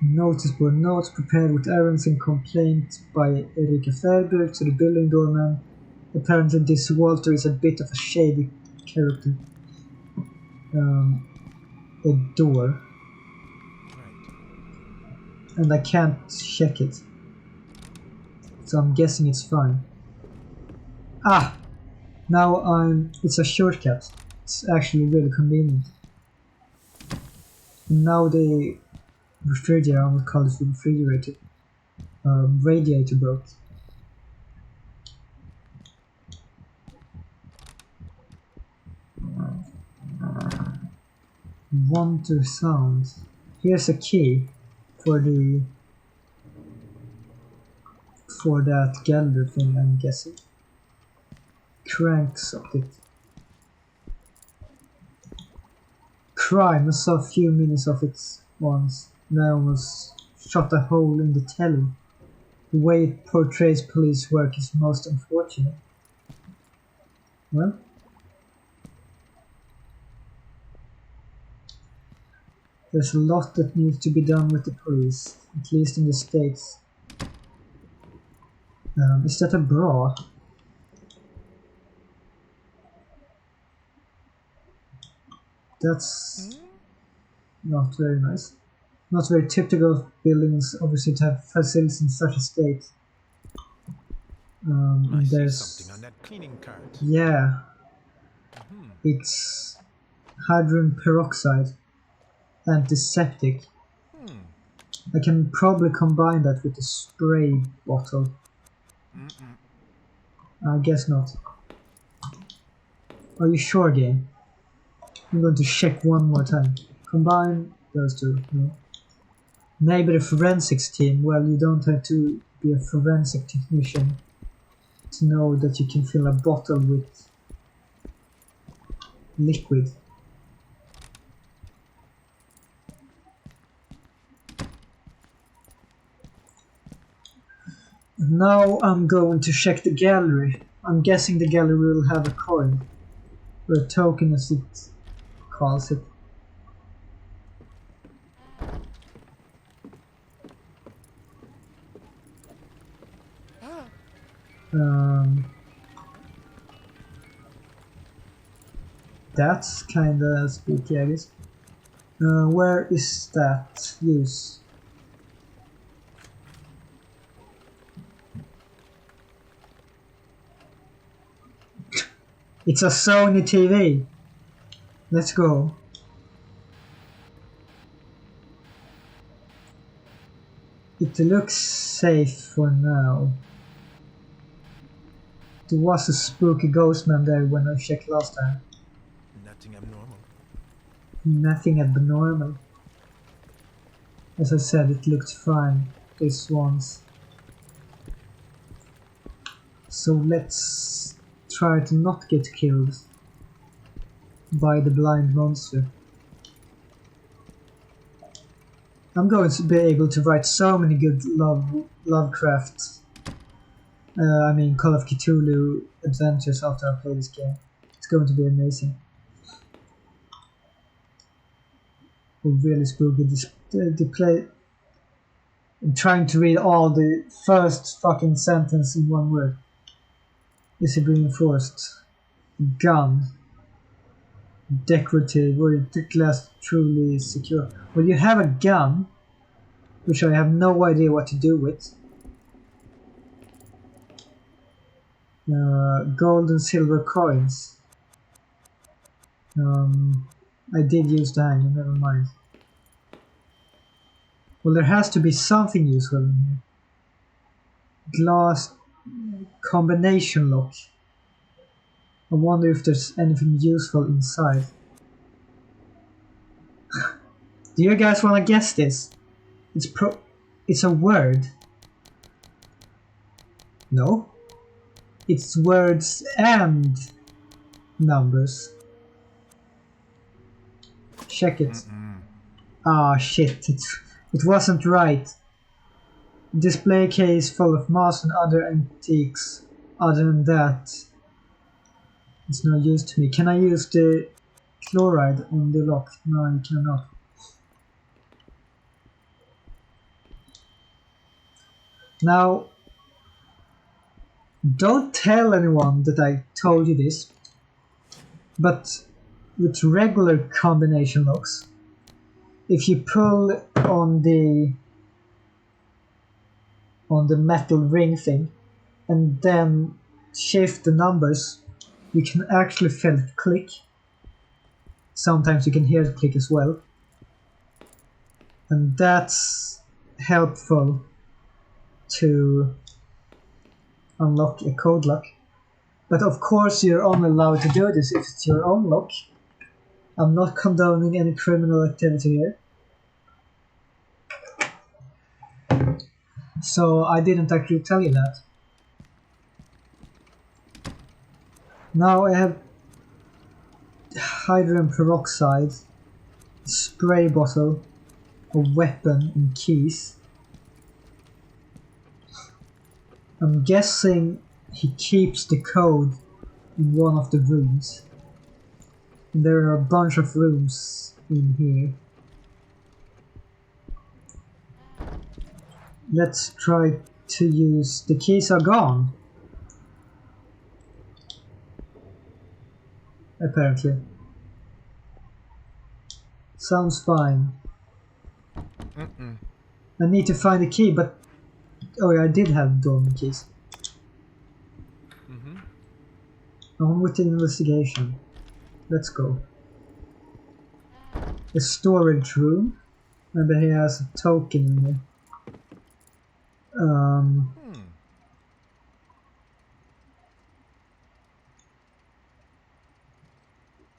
[SPEAKER 1] Noticeable notes prepared with errands and complaints by Erika Ferber to the building doorman. Apparently this Walter is a bit of a shady character. A door. And I can't check it. So I'm guessing it's fine. Ah! Now it's a shortcut. It's actually really convenient. And now the refrigerator, I would call it refrigerator, radiator broke. Wonder sounds. Here's a key for that gallery thing, I'm guessing. Crank socket. Crime. I saw a few minutes of it once. And I almost shot a hole in the telly. The way it portrays police work is most unfortunate. Well, there's a lot that needs to be done with the police, at least in the States. Is that a bra? That's not very nice. Not very typical of buildings, obviously, to have facilities in such a state.
[SPEAKER 5] I see
[SPEAKER 1] there's
[SPEAKER 5] something on that cleaning cart.
[SPEAKER 1] yeah, it's hydrogen peroxide, antiseptic. I can probably combine that with a spray bottle. I guess not. Are you sure, game? I'm going to check one more time. Combine those two. No. Maybe the forensics team. Well, you don't have to be a forensic technician to know that you can fill a bottle with liquid. Now I'm going to check the gallery. I'm guessing the gallery will have a coin, or a token as it calls it. That's kinda spooky, I guess. Where is that? Use. It's a Sony TV. Let's go. It looks safe for now. There was a spooky ghost man there when I checked last time.
[SPEAKER 5] Nothing abnormal.
[SPEAKER 1] Nothing abnormal. As I said, it looked fine this once. So let's try to not get killed by the blind monster. I'm going to be able to write so many good Lovecraft, Call of Cthulhu adventures after I play this game. It's going to be amazing. Really spooky. The play. I'm trying to read all the first fucking sentence in one word. Is it reinforced? Gun. Decorative, or the glass truly secure. Well, you have a gun, which I have no idea what to do with. Gold and silver coins. I did use the hanger, never mind. Well, there has to be something useful in here. Glass combination lock. I wonder if there's anything useful inside. Do you guys want to guess this? It's a word. No? It's words and numbers. Check it. Ah, shit. It wasn't right. Display case full of masks and other antiques. Other than that, it's no use to me. Can I use the chloride on the lock? No, I cannot. Now, don't tell anyone that I told you this, but with regular combination locks, if you pull on the metal ring thing and then shift the numbers, you can actually feel it click. Sometimes you can hear it click as well, and that's helpful to unlock a code lock. But of course you're only allowed to do this if it's your own lock. I'm not condoning any criminal activity here. So I didn't actually tell you that. Now I have hydrogen peroxide, a spray bottle, a weapon and keys. I'm guessing he keeps the code in one of the rooms. And there are a bunch of rooms in here. Let's try to use... The keys are gone. Apparently. Sounds fine. I need to find a key, but... Oh yeah, I did have dorm keys. On with the investigation. Let's go. A storage room. Maybe he has a token in there.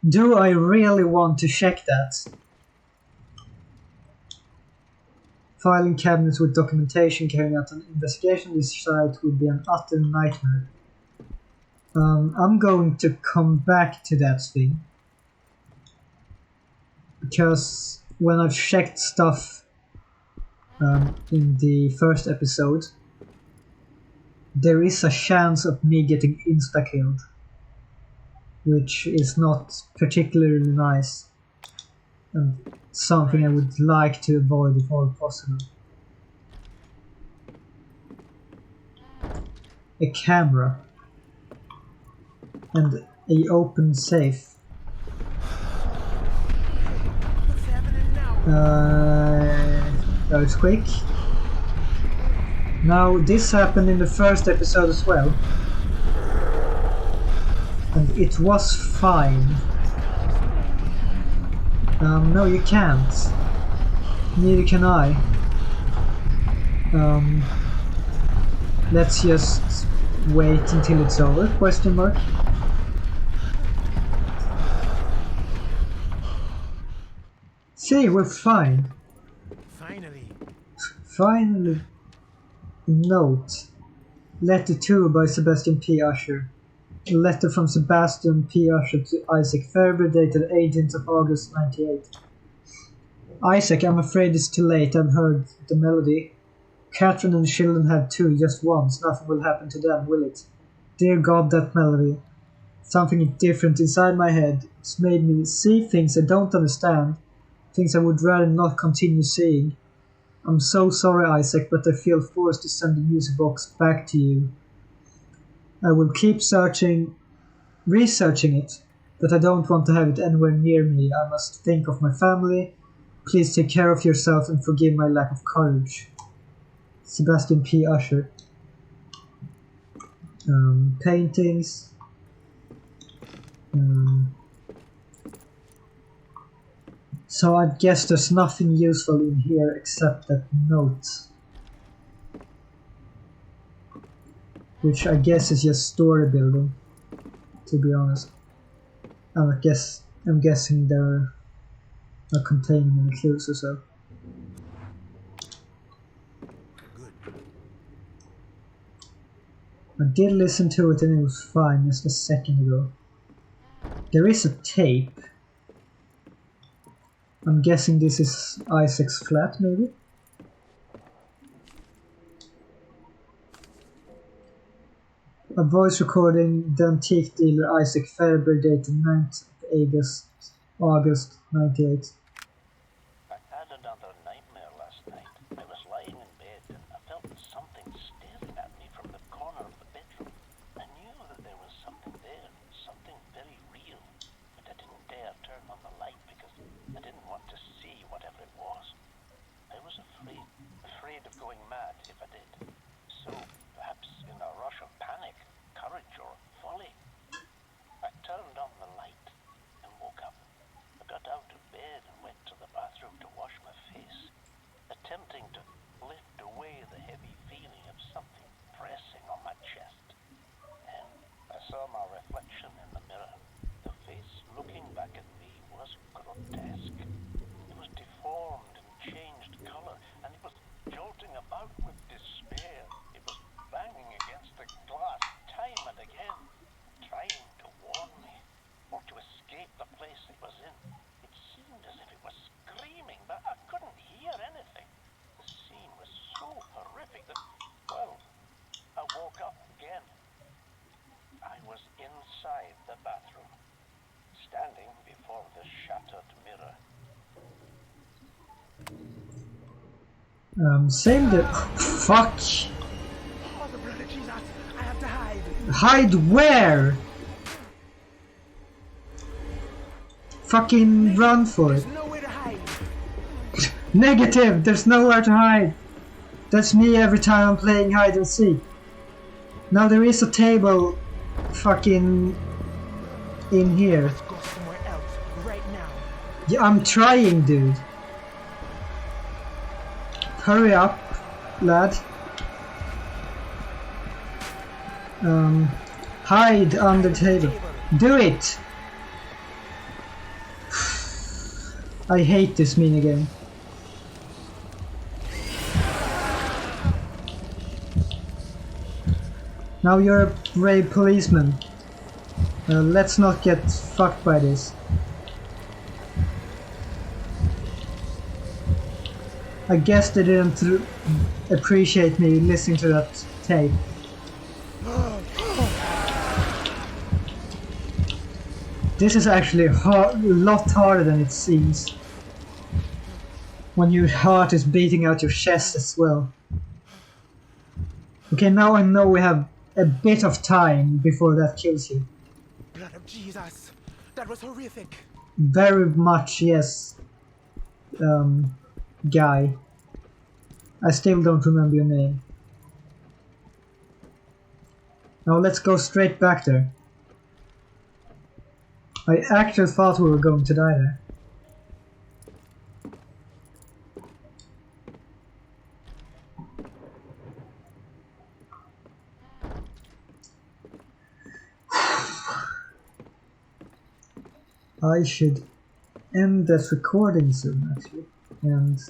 [SPEAKER 1] Do I really want to check that? Filing cabinets with documentation, carrying out an investigation on this site would be an utter nightmare. I'm going to come back to that thing. Because when I've checked stuff in the first episode, there is a chance of me getting insta-killed, which is not particularly nice, and something I would like to avoid if all possible. A camera and a open safe. That was quick. Now this happened in the first episode as well. And it was fine. No, you can't. Neither can I. Let's just wait until it's over, question mark. See, we're fine.
[SPEAKER 5] Finally.
[SPEAKER 1] Finally. Note. Letter 2 by Sebastian P. Usher. A letter from Sebastian P. Usher to Isaac Ferber dated 18th of August 98. Isaac, I'm afraid it's too late. I've heard the melody. Catherine and the children have too, just once. Nothing will happen to them, will it? Dear God, that melody. Something different inside my head. It's made me see things I don't understand. Things I would rather not continue seeing. I'm so sorry, Isaac, but I feel forced to send the music box back to you. I will keep researching it, but I don't want to have it anywhere near me. I must think of my family. Please take care of yourself and forgive my lack of courage. Sebastian P. Usher. Paintings. So I guess there's nothing useful in here except that note. Which I guess is just story building, to be honest. I'm guessing they're not containing any clues or so. I did listen to it and it was fine just a second ago. There is a tape. I'm guessing this is Isaac's flat, maybe? A voice recording, the antique dealer Isaac Ferber, dated 9th August 98.
[SPEAKER 6] I had another nightmare last night. I was lying in bed and I felt something staring at me from the corner of the bedroom. I knew that there was something there, something very real, but I didn't dare turn on the light because I didn't want to see whatever it was. I was afraid of going mad if I did. So, perhaps in a rush of panic, courage or folly, I turned on the light and woke up. I got out of bed and went to the bathroom to wash my face, attempting to lift away the heavy feeling of something pressing on my chest. And I saw my reflection in the mirror. The face looking back at me was grotesque. It was deformed and changed color, and it was jolting about with despair. It was banging against the glass time and again, trying to warn me, or to escape the place it was in. It seemed as if it was screaming, but I couldn't hear anything. The scene was so horrific that, well, I woke up again. I was inside the bathroom, standing before the shattered mirror.
[SPEAKER 1] Same the fuck.
[SPEAKER 5] Oh, the blood of Jesus! I have to hide!
[SPEAKER 1] Hide where? Fucking run for it.
[SPEAKER 5] There's nowhere to hide!
[SPEAKER 1] Negative! There's nowhere to hide. That's me every time I'm playing hide and seek. Now there is a table fucking in here.
[SPEAKER 5] Let's go somewhere else, right now.
[SPEAKER 1] Yeah, I'm trying, dude. Hurry up, lad. Hide under the table. Do it! I hate this minigame. Now you're a brave policeman. Let's not get fucked by this. I guess they didn't appreciate me listening to that tape. This is actually a lot harder than it seems. When your heart is beating out your chest as well. Okay, now I know we have a bit of time before that kills you.
[SPEAKER 5] Blood of Jesus! That was horrific!
[SPEAKER 1] Very much, yes. Guy. I still don't remember your name. Now let's go straight back there. I actually thought we were going to die there. I should end this recording soon, actually, and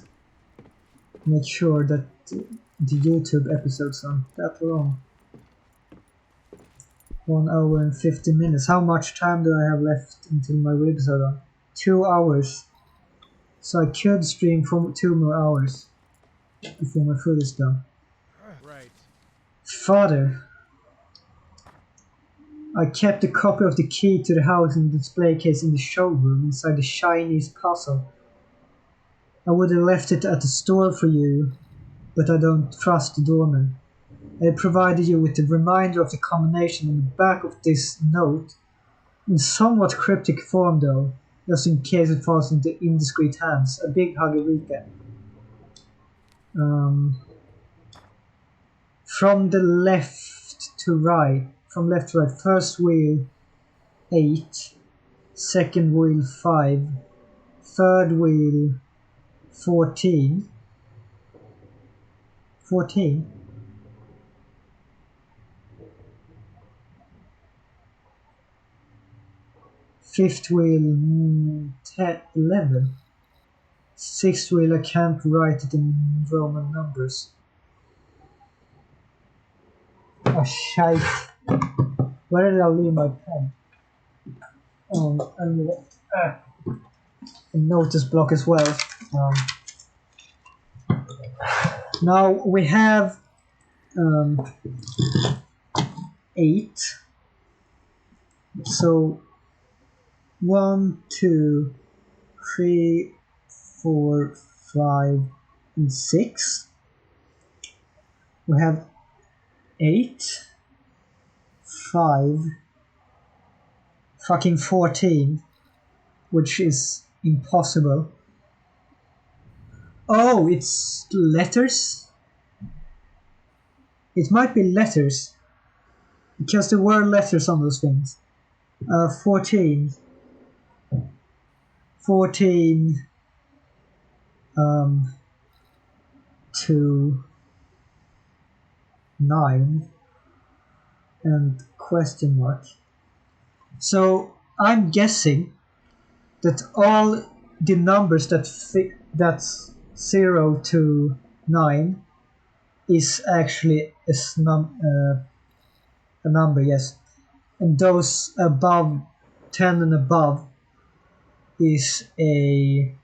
[SPEAKER 1] make sure that the YouTube episodes aren't that long. 1 hour and 50 minutes. How much time do I have left until my ribs are done? 2 hours. So I could stream for 2 more hours before my food is done.
[SPEAKER 5] Right.
[SPEAKER 1] Father, I kept a copy of the key to the house in the display case in the showroom inside the Chinese puzzle. I would have left it at the store for you, but I don't trust the doorman. I provided you with a reminder of the combination on the back of this note, in somewhat cryptic form though, just in case it falls into indiscreet hands. A big hug, Eureka. From the left to right, first wheel 8, second wheel 5, third wheel 14. 14? Fifth wheel 11. Sixth wheel I can't write it in Roman numbers. Oh shite. Where did I leave my pen? And a notice block as well. Now we have 8. So 1, 2, 3, 4, 5, and 6. We have 8, 5, fucking 14, which is impossible. Oh, it's letters? It might be letters, because there were letters on those things. 14, 2, 9, and question mark. So I'm guessing that all the numbers that's 0 to 9 is actually a number, yes. And those above 10 and above is a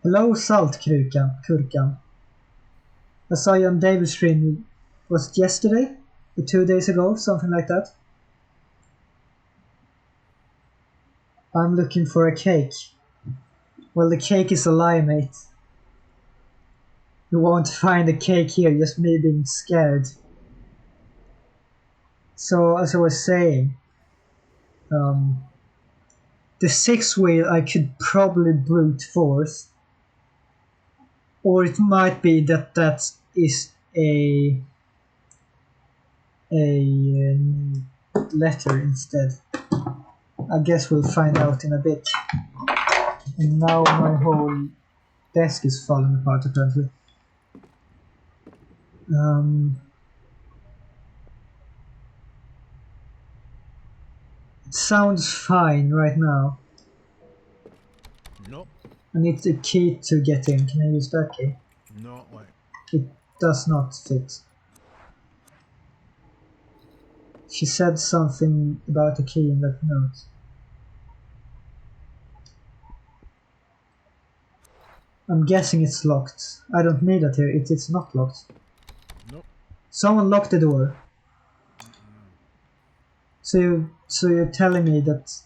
[SPEAKER 1] hello Saltkrukan. I saw you on David's stream, was it yesterday or 2 days ago, something like that. I'm looking for a cake. Well, the cake is a lie, mate. You won't find a cake here, just me being scared. So, as I was saying, the 6th wheel I could probably brute force, or it might be that is a letter instead. I guess we'll find out in a bit. And now my whole desk is falling apart apparently. It sounds fine right now.
[SPEAKER 5] Nope.
[SPEAKER 1] I need the key to get in. Can I use that key?
[SPEAKER 5] Not like.
[SPEAKER 1] It does not fit. She said something about a key in that note. I'm guessing it's locked. I don't need that here. It is not locked.
[SPEAKER 5] Nope.
[SPEAKER 1] Someone locked the door. So you're telling me that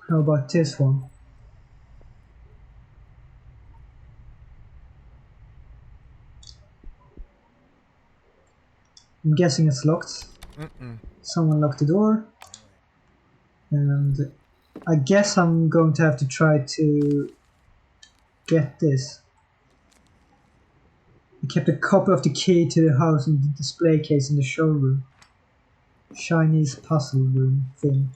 [SPEAKER 1] how about this one? I'm guessing it's locked. Someone locked the door. And I guess I'm going to have to try to get this. I kept a copy of the key to the house in the display case in the showroom. Chinese puzzle room thing.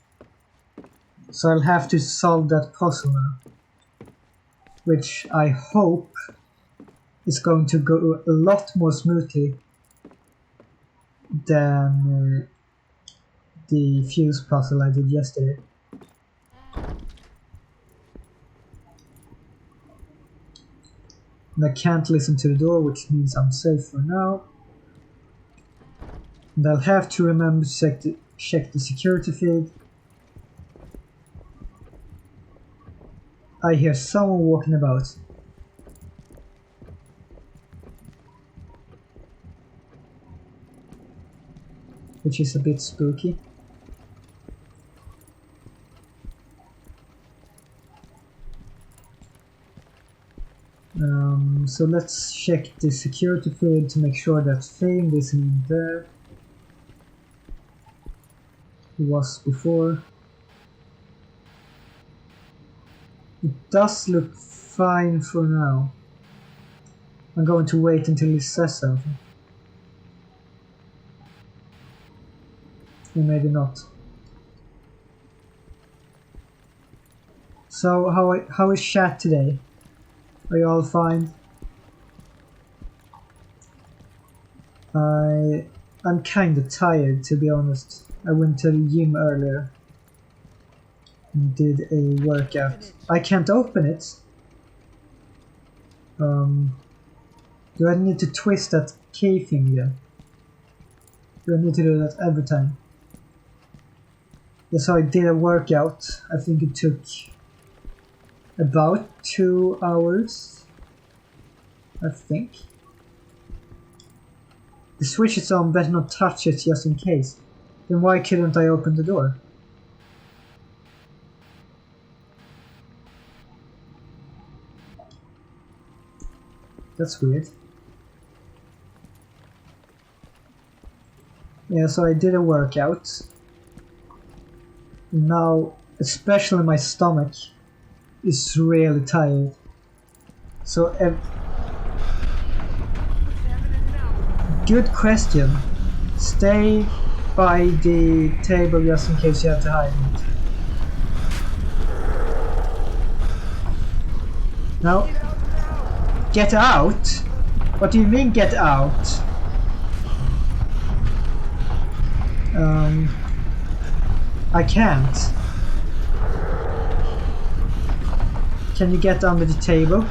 [SPEAKER 1] So I'll have to solve that puzzle now. Which I hope is going to go a lot more smoothly than the fuse puzzle I did yesterday. And I can't listen to the door, which means I'm safe for now. And I'll have to remember to check the security feed. I hear someone walking about. Which is a bit spooky. So let's check the security feed to make sure that Fame isn't in there. He was before. It does look fine for now. I'm going to wait until he says something. Or maybe not. So how is chat today? Are you all fine? I'm kinda tired, to be honest. I went to the gym earlier and did a workout. I can't open it. Do I need to twist that key thing again? Do I need to do that every time? Yeah, so I did a workout. I think it took about 2 hours. I think. The switch is on, better not touch it just in case. Then why couldn't I open the door? That's weird. Yeah, so I did a workout. Now, especially my stomach is really tired. So, good question. Stay by the table just in case you have to hide it. Now, get out? What do you mean get out? I can't. Can you get under the table?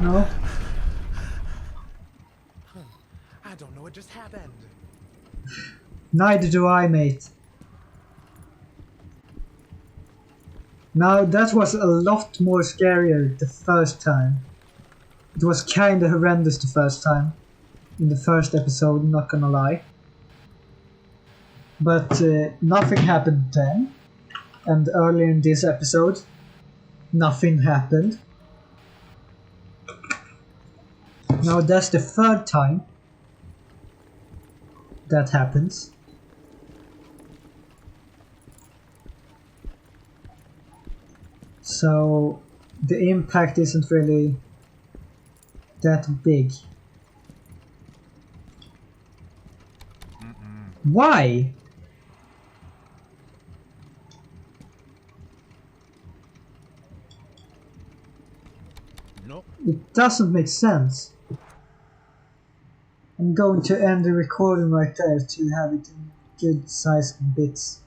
[SPEAKER 1] No?
[SPEAKER 5] I don't know what just happened.
[SPEAKER 1] Neither do I, mate. Now, that was a lot more scarier the first time. It was kinda horrendous the first time. In the first episode, not gonna lie. But nothing happened then. And earlier in this episode, nothing happened. Now that's the third time that happens. So the impact isn't really that big. Why?
[SPEAKER 5] Nope.
[SPEAKER 1] It doesn't make sense. I'm going to end the recording right there to have it in good sized bits.